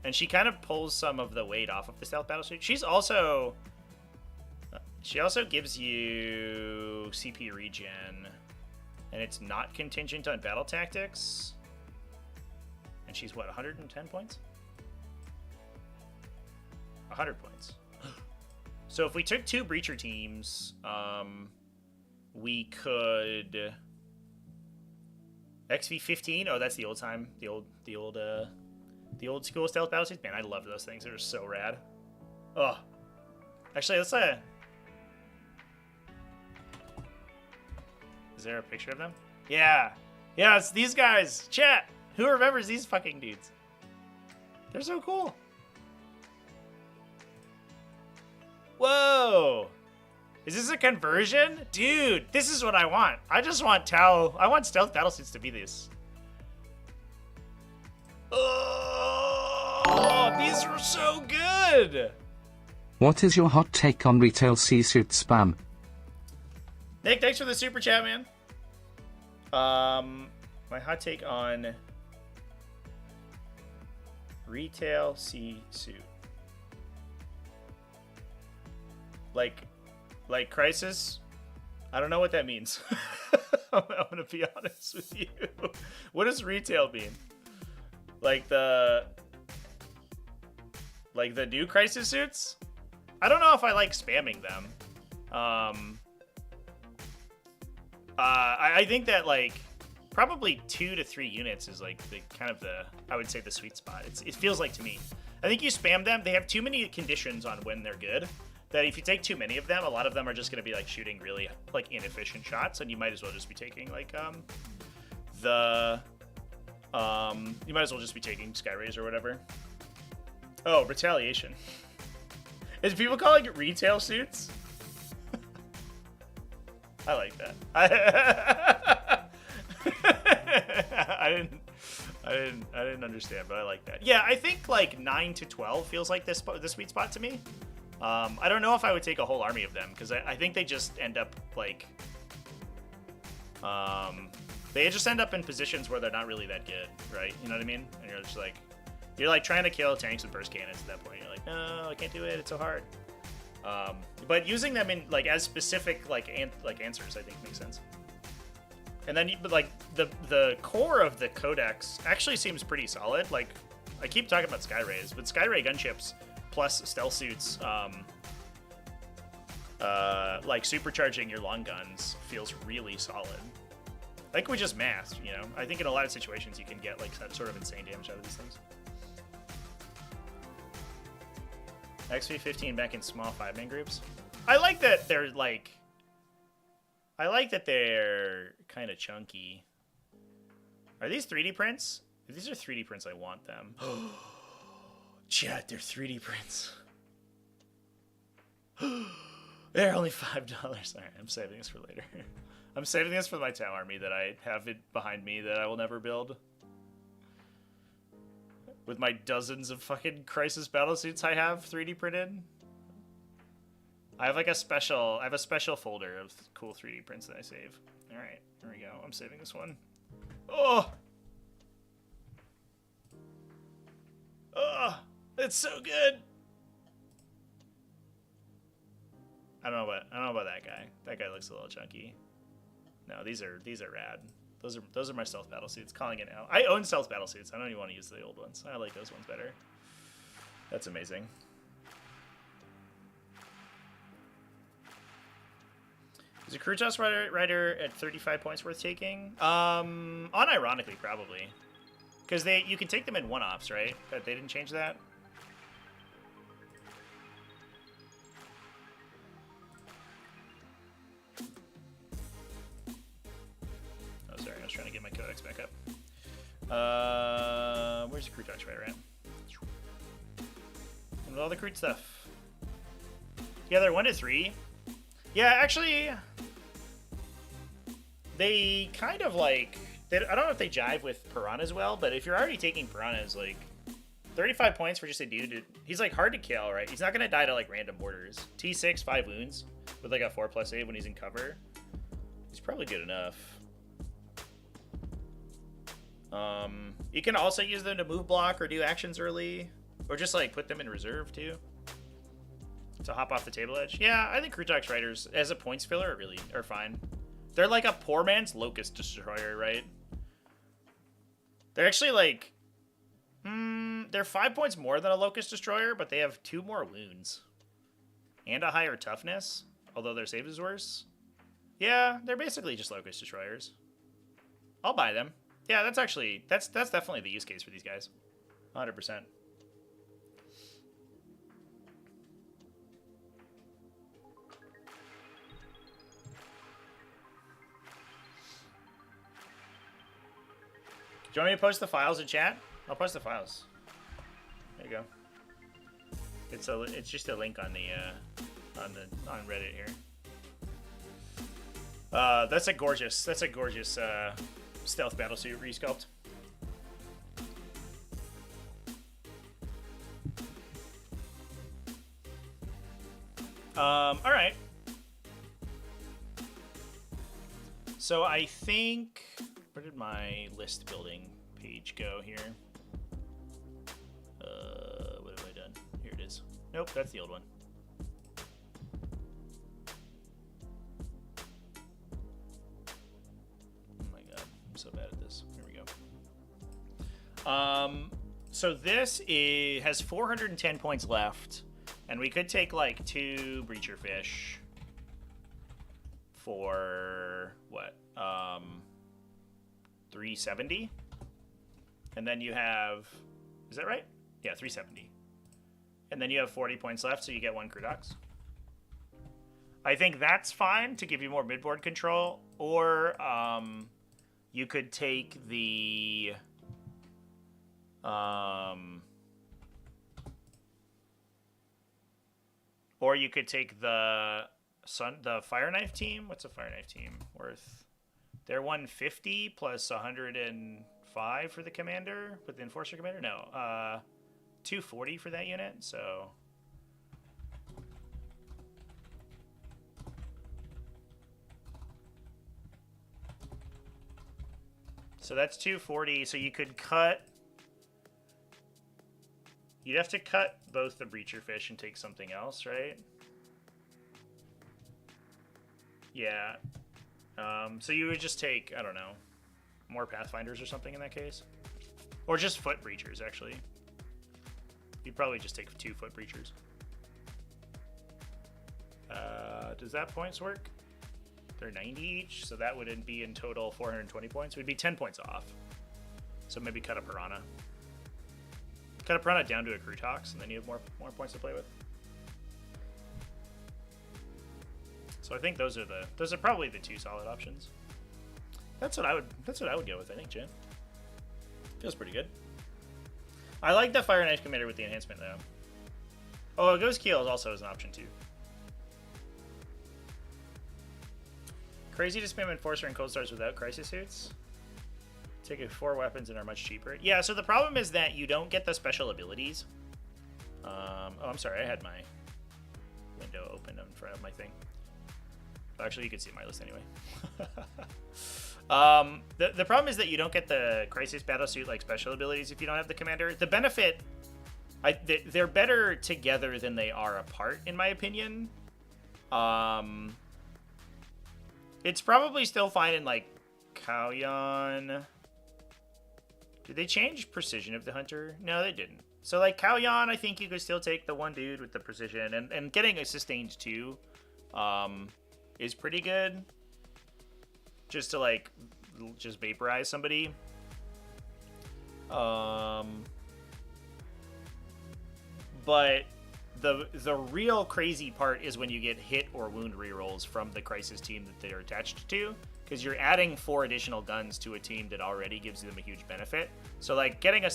And she kind of pulls some of the weight off of the stealth battle suit. She also gives you CP regen, and it's not contingent on battle tactics. And she's what, 110 points? 100 points. So if we took 2 breacher teams, we could XV15. Oh, that's the old time, the old school stealth battle suits. Man, I love those things. They're so rad. Oh, actually, let's is there a picture of them? Yeah, it's these guys. Chat, who remembers these fucking dudes? They're so cool. Whoa. Is this a conversion? Dude, this is what I want. I just want I want stealth battlesuits to be this. Oh, these are so good. What is your hot take on retail C-suit spam? Nick, thanks for the super chat, man. My hot take on retail C-suit. Like Crisis? I don't know what that means. I'm gonna be honest with you. What does retail mean? Like the new Crisis suits? I don't know if I like spamming them. I think that probably 2 to 3 units is I would say the sweet spot. It feels like to me. I think you spam them. They have too many conditions on when they're good. That if you take too many of them, a lot of them are just going to be shooting really inefficient shots, and you might as well just be taking you might as well just be taking Skyrays or whatever. Oh, retaliation. Is people calling it retail suits? I like that. I didn't understand, but I like that. Yeah, I think 9 to 12 feels like the sweet spot to me. I don't know if I would take a whole army of them, because I think they just end up they just end up in positions where they're not really that good, right? You know what I mean? And you're just you're trying to kill tanks with burst cannons at that point. You're like, no, I can't do it. It's so hard. But using them in as specific answers, I think makes sense. And then the core of the Codex actually seems pretty solid. I keep talking about Skyrays, but Skyray gunships plus stealth suits, supercharging your long guns feels really solid. We just masked, you know. I think in a lot of situations you can get that sort of insane damage out of these things. XV15 back in small 5-man groups. I like that they're kind of chunky. Are these 3D prints? If these are 3D prints, I want them. Chat, they're 3D prints. They're only $5. Alright, I'm saving this for later. I'm saving this for my Tau army that I have it behind me that I will never build. With my dozens of fucking Crisis battlesuits I have 3D printed. I have a special folder of cool 3D prints that I save. Alright, here we go. I'm saving this one. Oh! Oh! It's so good! I don't know about that guy. That guy looks a little chunky. No, these are rad. Those are my stealth battlesuits. Calling it out. I own stealth battlesuits. I don't even want to use the old ones. I like those ones better. That's amazing. Is a Kroot rider at 35 points worth taking? Unironically, probably. Because you can take them in one-offs, right? But they didn't change that. Oh, sorry, I was trying to get my Codex back up. Where's the Kroot rider at? And all the Kroot stuff. Yeah, they're 1 to 3. Yeah, actually, they kind of like. I don't know if they jive with piranhas well, but if you're already taking piranhas, like 35 points for just a dude, he's like hard to kill, right? He's not gonna die to like random mortars. T6, 5 wounds with like a 4+ save when he's in cover. He's probably good enough. You can also use them to move block or do actions early, or just like put them in reserve too. To hop off the table edge. Yeah, I think Kroot riders as a points filler are fine. They're like a poor man's Locust Destroyer, right? They're actually like, they're 5 points more than a Locust Destroyer, but they have 2 more wounds and a higher toughness, although their save is worse. Yeah, they're basically just Locust Destroyers. I'll buy them. Yeah, that's definitely the use case for these guys. 100%. Do you want me to post the files in chat? I'll post the files. There you go. It's just a link on Reddit here. That's a gorgeous stealth battlesuit resculpt. All right. So I think, where did my list building page go here? What have I done? Here it is. Nope, that's the old one. Oh my god, I'm so bad at this. Here we go. So this has 410 points left, and we could take like 2 Breacher Fish for what? 370, and then you have, is that right? Yeah, 370, and then you have 40 points left, so you get 1 Kroot. I think that's fine to give you more midboard control, or you could take the Fire Knife team. What's a Fire Knife team worth? They're 150 plus 105 for the commander, with the Enforcer commander? No, 240 for that unit, so... So that's 240, so you could cut... You'd have to cut both the Breacher Fish and take something else, right? Yeah. So you would just take, I don't know, more Pathfinders or something in that case. Or just Foot Breachers, actually. You'd probably just take 2 Foot Breachers. Does that points work? They're 90 each, so that wouldn't be in total 420 points. We'd be 10 points off. So maybe cut a Piranha. Cut a Piranha down to a Kroot, and then you have more points to play with. So I think those are probably the 2 solid options. That's what I would go with, I think, Jen. Feels pretty good. I like the Fire Knife Commander with the enhancement though. Oh, Ghost Keel also is an option too. Crazy to spam Enforcer and Cold Stars without Crisis Suits. Take 4 weapons and are much cheaper. Yeah, so the problem is that you don't get the special abilities. Oh, I'm sorry, I had my window open in front of my thing. Actually, you can see my list anyway. The problem is that you don't get the Crisis Battlesuit like special abilities if you don't have the commander. The benefit, they're better together than they are apart, in my opinion. It's probably still fine in like Kauyon. Did they change Precision of the Hunter? No, they didn't. So like Kauyon, I think you could still take the one dude with the precision and getting a sustained 2. is pretty good. Just to, like, just vaporize somebody. But the real crazy part is when you get hit or wound rerolls from the Crisis team that they're attached to, because you're adding 4 additional guns to a team that already gives them a huge benefit. So like getting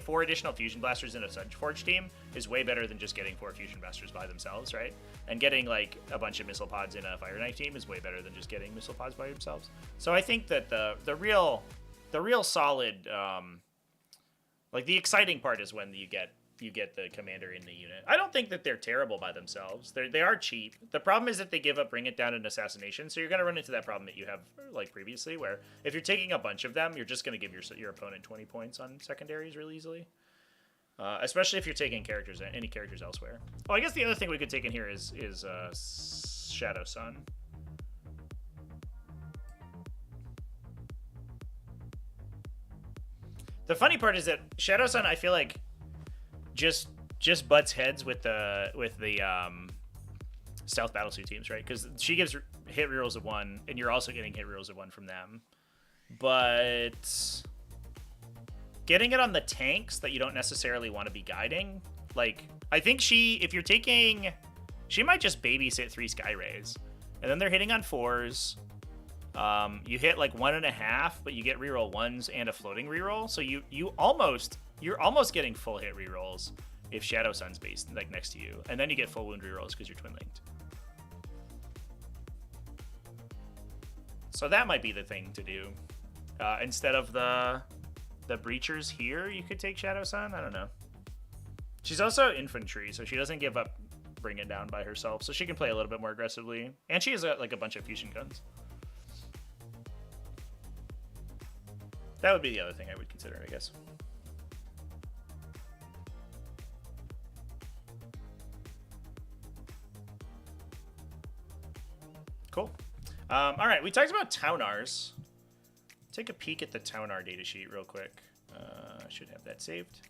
4 additional Fusion Blasters in a Sudge Forge team is way better than just getting 4 Fusion Blasters by themselves, right? And getting like a bunch of Missile Pods in a Fire Knife team is way better than just getting Missile Pods by themselves. So I think that the real solid, like the exciting part is when you get the commander in the unit. I don't think that they're terrible by themselves. They are cheap. The problem is that they give up Bring It Down and Assassination, so you're going to run into that problem that you have like previously, where if you're taking a bunch of them, you're just going to give your opponent 20 points on secondaries really easily. Especially if you're taking any characters elsewhere. Oh, I guess the other thing we could take in here is Shadow Sun. The funny part is that Shadow Sun, I feel like, just butts heads with the stealth battlesuit teams, right? Because she gives hit rerolls of 1, and you're also getting hit rerolls of 1 from them. But getting it on the tanks that you don't necessarily want to be guiding, like I think if you're taking, she might just babysit 3 Sky Rays, and then they're hitting on 4s. You hit like 1.5, but you get reroll 1s and a floating reroll, so you're almost getting full hit rerolls if Shadow Sun's based like next to you, and then you get full wound rerolls because you're twin linked. So that might be the thing to do. Instead of the breachers here, you could take Shadow Sun. I don't know. She's also infantry, so she doesn't give up Bring It Down by herself, so she can play a little bit more aggressively, and she has like a bunch of fusion guns. That would be the other thing I would consider, I guess. Cool. All right, we talked about Townars. Take a peek at the Townar datasheet real quick. I should have that saved.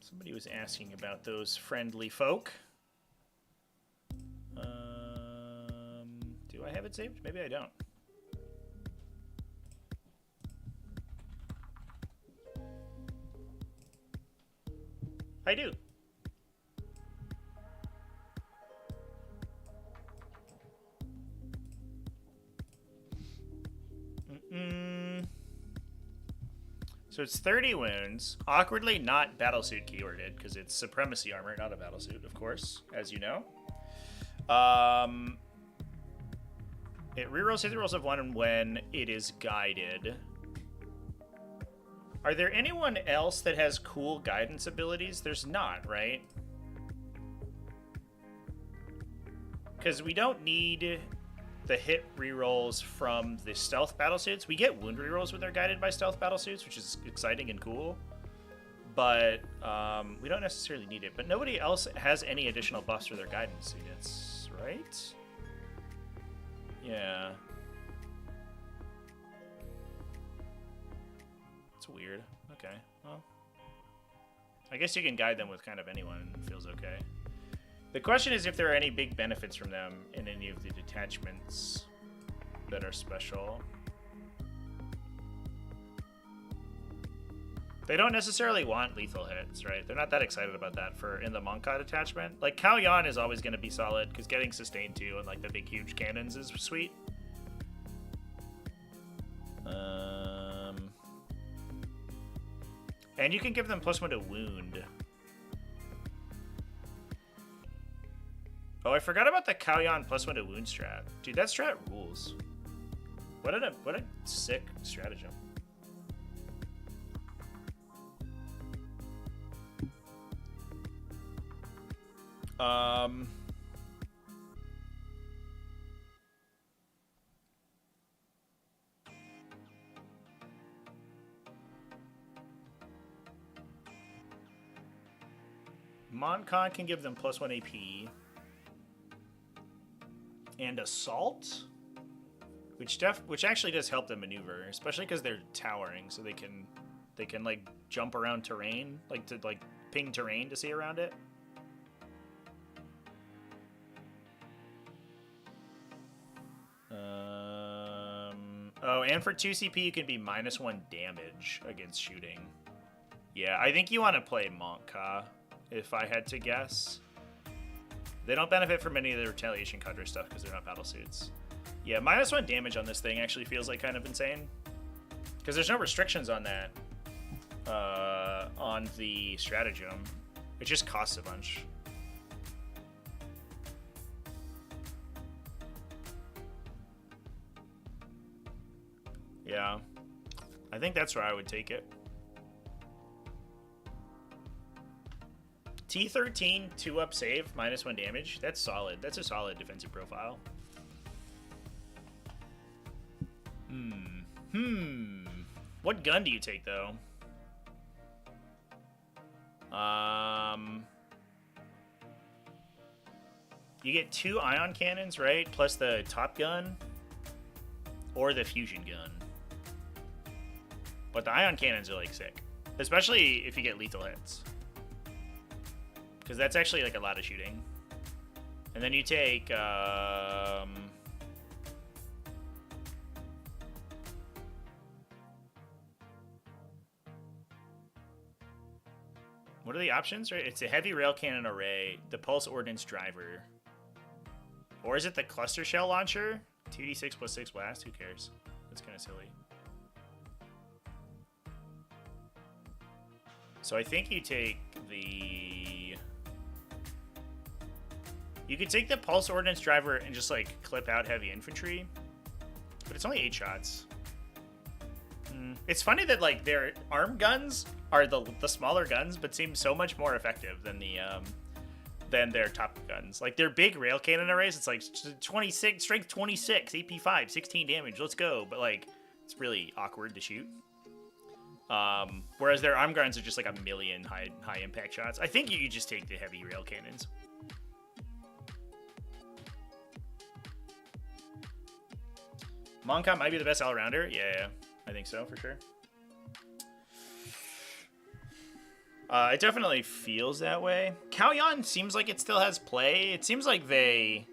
Somebody was asking about those friendly folk. Do I have it saved? Maybe I don't. I do. So it's 30 wounds. Awkwardly not Battlesuit keyworded, because it's Supremacy armor, not a Battlesuit, of course, as you know. It rerolls hit rolls of 1 when it is guided. Are there anyone else that has cool guidance abilities? There's not, right? Because we don't need the hit rerolls from the stealth battlesuits. We get wound rerolls when they're guided by stealth battlesuits, which is exciting and cool. But we don't necessarily need it. But nobody else has any additional buffs for their guidance units, right? Yeah. It's weird. Okay, well. I guess you can guide them with kind of anyone. It feels okay. The question is if there are any big benefits from them in any of the detachments that are special. They don't necessarily want lethal hits, right? They're not that excited about that in the Mont'ka detachment. Like, Cao Yan is always going to be solid, because getting sustained too and like the big huge cannons is sweet. And you can give them +1 to wound. Oh, I forgot about the Cao Yan +1 to wound strat. Dude, that strat rules. What a sick stratagem. Mont'ka can give them +1 AP. And Assault, which actually does help them maneuver, especially because they're towering, so they can like jump around terrain, like to like ping terrain to see around it. Oh, and for 2 CP, you can be -1 damage against shooting. Yeah, I think you want to play Mont'ka, if I had to guess. They don't benefit from any of the retaliation Cadre stuff because they're not Battlesuits. Yeah, -1 damage on this thing actually feels like kind of insane. Because there's no restrictions on that. On the stratagem. It just costs a bunch. Yeah. I think that's where I would take it. T13, 2-up save, -1 damage. That's solid. That's a solid defensive profile. What gun do you take, though? You get 2 ion cannons, right? Plus the top gun. Or the fusion gun. But the ion cannons are, like, sick. Especially if you get lethal hits. Because that's actually, like, a lot of shooting. And then you take, what are the options? Right? It's a heavy rail cannon array, the pulse ordnance driver. Or is it the cluster shell launcher? 2d6 + 6 blast? Who cares? That's kind of silly. So I think you take the... You could take the pulse ordnance driver and just, like, clip out heavy infantry. But it's only 8 shots. It's funny that, like, their arm guns are the smaller guns, but seem so much more effective than the than their top guns. Like, their big rail cannon arrays, it's like 26, strength 26, AP 5, 16 damage, let's go. But, like, it's really awkward to shoot. Whereas their arm guns are just like a million high impact shots. I think you just take the heavy rail cannons. Mont'ka might be the best all-rounder. Yeah, I think so, for sure. It definitely feels that way. Kauyon seems like it still has play. It seems like they...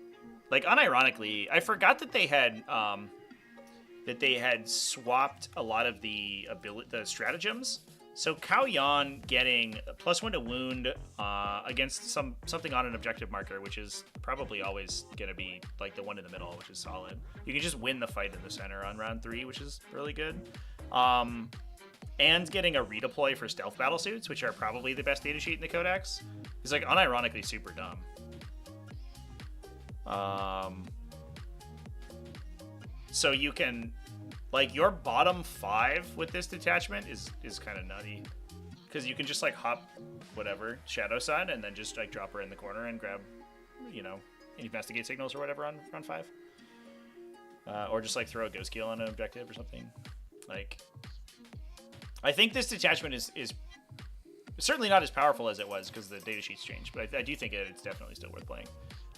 Like, unironically, I forgot that they had... that they had swapped a lot of the stratagems. So Kauyon getting +1 to wound against something on an objective marker, which is probably always going to be like the one in the middle, which is solid. You can just win the fight in the center on round 3, which is really good. And getting a redeploy for stealth battlesuits, which are probably the best data sheet in the Codex, is like unironically super dumb. So you can, like, your bottom 5 with this detachment is kind of nutty. Because you can just, like, hop, whatever, Shadow Sun, and then just, like, drop her in the corner and grab, you know, investigate signals or whatever on round 5. Or just, like, throw a Ghost Kill on an objective or something. Like, I think this detachment is certainly not as powerful as it was because the data sheets changed. But I do think it's definitely still worth playing.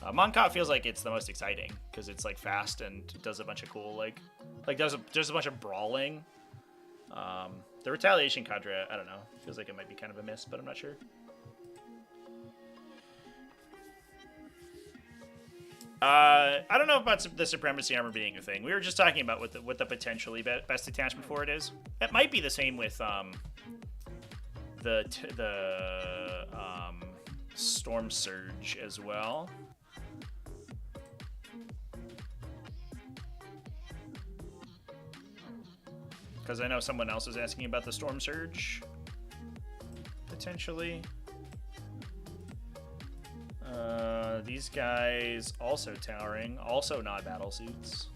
Mont'ka feels like it's the most exciting because it's, like, fast and does a bunch of cool, like there's a bunch of brawling. The retaliation cadre, I don't know, feels like it might be kind of a miss, but I'm not sure. I don't know about the supremacy armor being a thing. We were just talking about what the potentially best detachment for it is. It might be the same with the Stormsurge as well. Because I know someone else is asking about the Stormsurge, potentially. These guys also towering, also not battlesuits.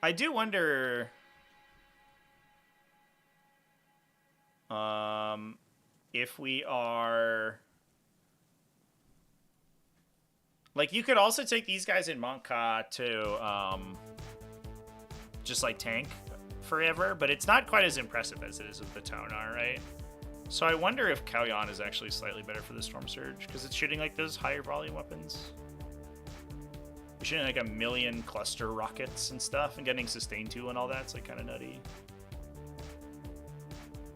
I do wonder if we are... Like, you could also take these guys in Mont'ka to just, like, tank forever, but it's not quite as impressive as it is with the Tonar, right? So I wonder if Kauyon is actually slightly better for the Stormsurge, because it's shooting, like, those higher volume weapons. You're shooting like 1,000,000 cluster rockets and stuff, and getting sustain 2 and all that's like kind of nutty.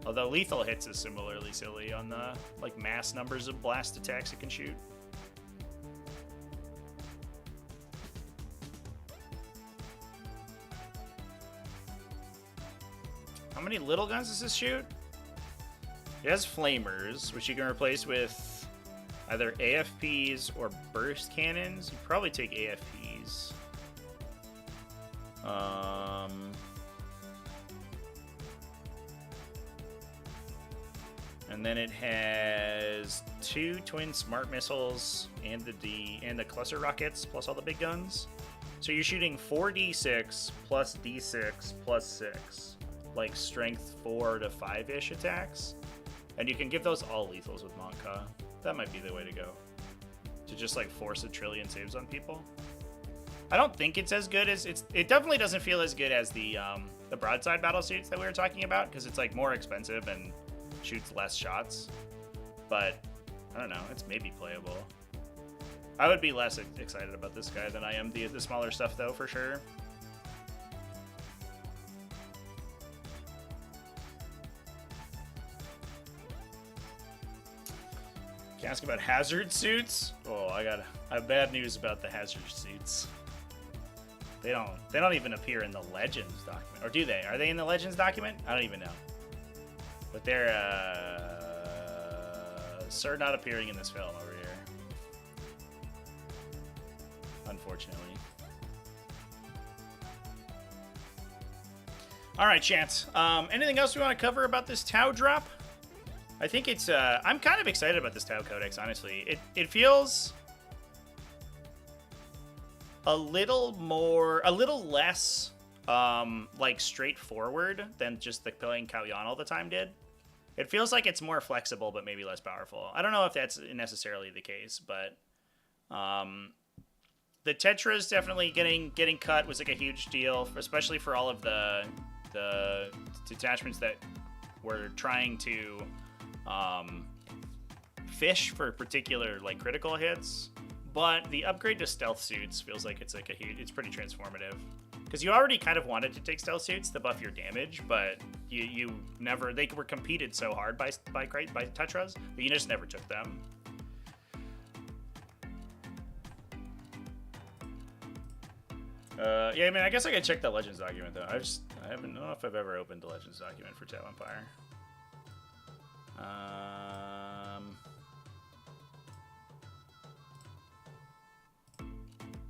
Although lethal hits is similarly silly on the like mass numbers of blast attacks it can shoot. How many little guns does this shoot? It has flamers, which you can replace with either AFPs or burst cannons. You probably take AFPs. And then it has 2 twin smart missiles and the cluster rockets plus all the big guns. So you're shooting 4d6 plus d6 plus 6, like strength 4 to 5-ish attacks. And you can give those all lethals with Mont'ka. That might be the way to go. To just like force 1 trillion saves on people. I don't think it's as good as it definitely doesn't feel as good as the broadside battlesuits that we were talking about, because it's like more expensive and shoots less shots. But I don't know, it's maybe playable. I would be less excited about this guy than I am the smaller stuff though, for sure. Can I ask about hazard suits? Oh, I have bad news about the hazard suits. They don't even appear in the Legends document. Or do they? Are they in the Legends document? I don't even know. But they're sir not appearing in this film over here. Unfortunately. Alright, Chance. Anything else we want to cover about this Tau drop? I think it's I'm kind of excited about this Tau Codex, honestly. It feels a little less like straightforward than just the playing Kauyan all the time did. It feels like it's more flexible but maybe less powerful. I don't know if that's necessarily the case, but the Tetras definitely getting cut was like a huge deal, especially for all of the detachments that were trying to fish for particular like critical hits. But the upgrade to stealth suits feels like it's like it's pretty transformative, because you already kind of wanted to take stealth suits to buff your damage, but you never, they were competed so hard by Tetras that you just never took them. Yeah, I mean, I guess I could check the Legends document though. I don't know if I've ever opened the Legends document for Tau Empire.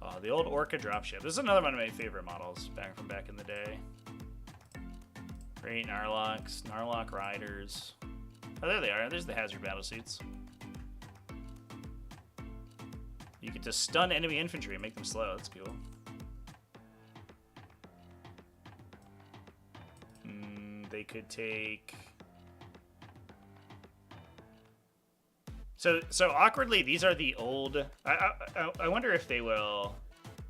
Oh, the old Orca dropship. This is another one of my favorite models from back in the day. Great Narlocs, Narlock Riders. Oh, there they are. There's the hazard battlesuits. You get to stun enemy infantry and make them slow. That's cool. They could take... So awkwardly, these are the old... I wonder if they will...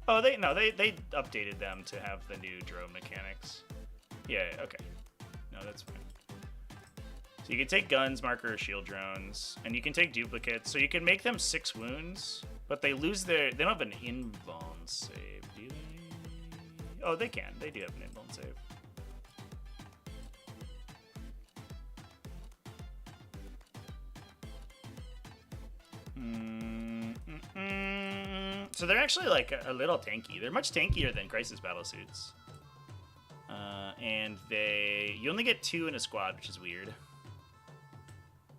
Oh, they updated them to have the new drone mechanics. Yeah, okay. No, that's fine. So you can take guns, marker, or shield drones, and you can take duplicates. So you can make them 6 wounds, but they lose their... They don't have an invuln save, do they? Oh, they can. They do have an invuln save. So they're actually like a little tanky. They're much tankier than Crisis Battlesuits. And you only get 2 in a squad, which is weird.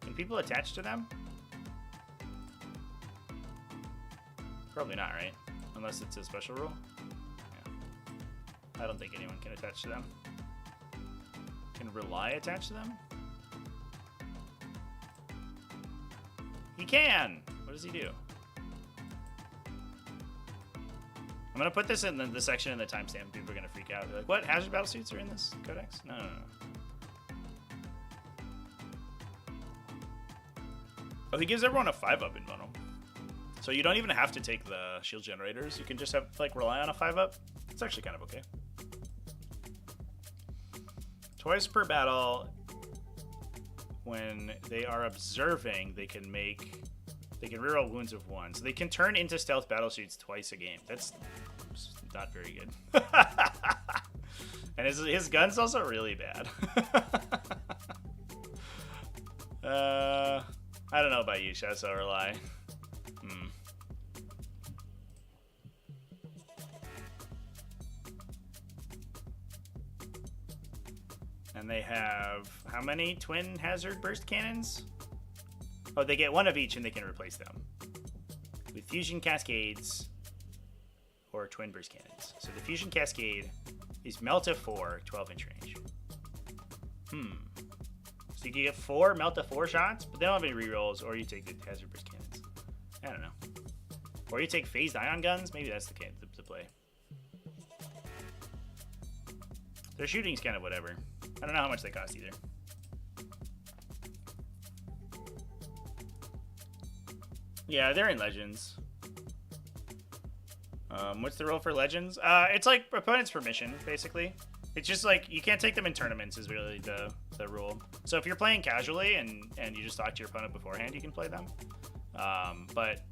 Can people attach to them? Probably not, right? Unless it's a special rule. Yeah. I don't think anyone can attach to them. Can Rely attach to them? He can! What does he do? I'm gonna put this in the section in the timestamp. People are gonna freak out. They're like, what? Hazard battlesuits are in this codex? No. Oh, he gives everyone a 5-up in bundle. So you don't even have to take the shield generators. You can just have rely on a 5-up. It's actually kind of okay. Twice per battle, when they are observing, they can make They can reroll wounds of 1. So they can turn into stealth battlesuits twice a game. That's not very good. And his gun's also really bad. I don't know about you, Shadow Rely. And they have how many twin hazard burst cannons? Oh, they get 1 of each and they can replace them with fusion cascades or twin burst cannons. So the fusion cascade is Melta 4, 12-inch range. So you can get 4 Melta 4 shots, but they don't have any rerolls, or you take the hazard burst cannons. I don't know. Or you take phased ion guns. Maybe that's the play. Their shooting's kind of whatever. I don't know how much they cost either. Yeah, they're in Legends. What's the rule for Legends? It's like opponent's permission, basically. It's just like you can't take them in tournaments is really the rule. So if you're playing casually and you just talk to your opponent beforehand, you can play them. But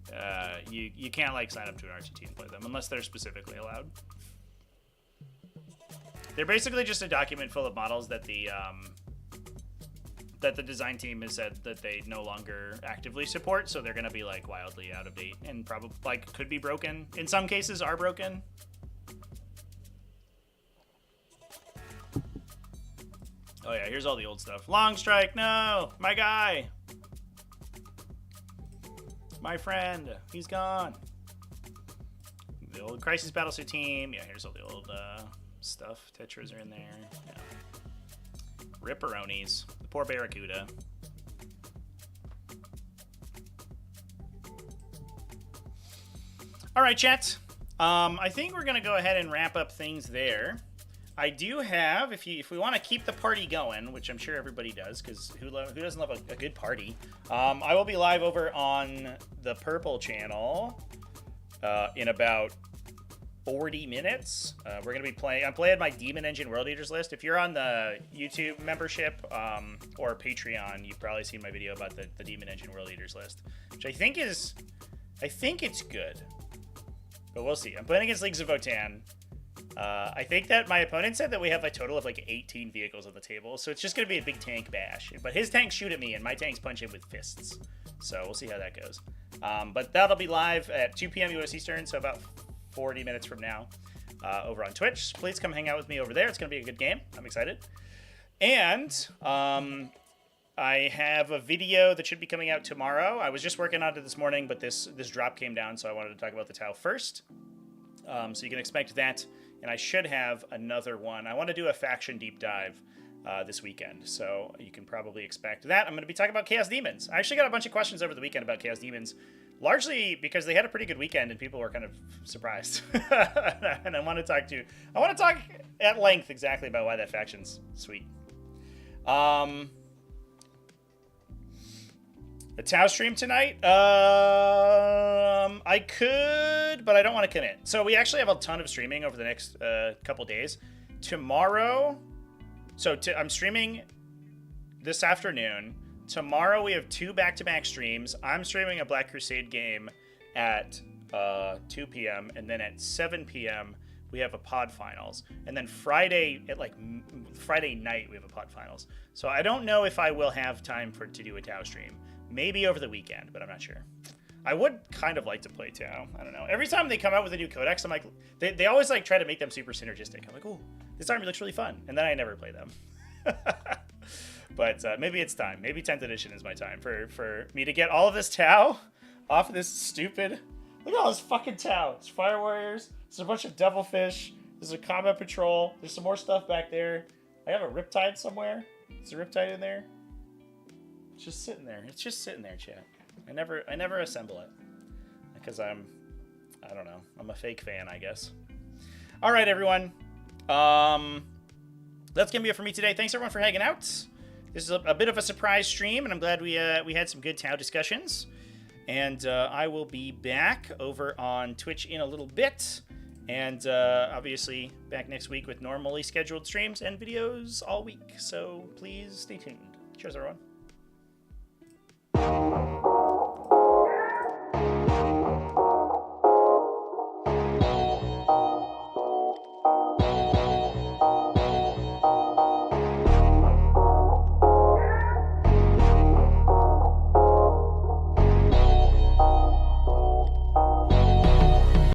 you can't like sign up to an RTT and play them unless they're specifically allowed. They're basically just a document full of models that the design team has said that they no longer actively support, so they're going to be like wildly out of date and probably like could be broken. In some cases are broken. Oh yeah, here's all the old stuff. Long Strike, no! My guy! My friend, he's gone. The old Crisis Battlesuit team. Yeah, here's all the old stuff. Tetras are in there. Yeah. Ripperonis. The poor Barracuda. All right, chat. I think we're going to go ahead and wrap up things there. I do have, if we want to keep the party going, which I'm sure everybody does, because who doesn't love a good party? I will be live over on the Purple channel in about 40 minutes. We're going to be playing. I'm playing my Demon Engine World Eaters list. If you're on the YouTube membership or Patreon, you've probably seen my video about the Demon Engine World Eaters list, which I think it's good, but we'll see. I'm playing against Leagues of Votann. I think that my opponent said that we have a total of like 18 vehicles on the table, so it's just going to be a big tank bash. But his tanks shoot at me, and my tanks punch him with fists. So we'll see how that goes. But that'll be live at 2 p.m. US Eastern, so about 40 minutes from now over on Twitch. Please come hang out with me over there. It's going to be a good game. I'm excited. And I have a video that should be coming out tomorrow. I was just working on it this morning, but this drop came down, so I wanted to talk about the Tau first. So you can expect that. And I should have another one. I want to do a faction deep dive this weekend, so you can probably expect that. I'm going to be talking about Chaos Demons. I actually got a bunch of questions over the weekend about Chaos Demons, largely because they had a pretty good weekend and people were kind of surprised. And I want to talk at length exactly about why that faction's sweet. The Tau stream tonight? I could, but I don't want to commit. So we actually have a ton of streaming over the next couple days. Tomorrow, I'm streaming this afternoon. Tomorrow we have 2 back-to-back streams. I'm streaming a Black Crusade game at 2 p.m. and then at 7 p.m. we have a pod finals. And then Friday night we have a pod finals. So I don't know if I will have time to do a Tau stream. Maybe over the weekend, but I'm not sure. I would kind of like to play Tau. I don't know. Every time they come out with a new Codex, I'm like, they always like try to make them super synergistic. I'm like, oh, this army looks really fun. And then I never play them. But maybe it's time. Maybe 10th edition is my time for me to get all of this Tau off of this stupid... Look at all this fucking Tau. It's Fire Warriors. There's a bunch of Devilfish. There's a Combat Patrol. There's some more stuff back there. I have a Riptide somewhere. Is a Riptide in there? It's just sitting there. It's just sitting there, chat. I never assemble it because I don't know. I'm a fake fan, I guess. All right, everyone. That's gonna be it for me today. Thanks everyone for hanging out. This is a bit of a surprise stream, and I'm glad we had some good Tau discussions. And I will be back over on Twitch in a little bit, and obviously back next week with normally scheduled streams and videos all week. So please stay tuned. Cheers, everyone.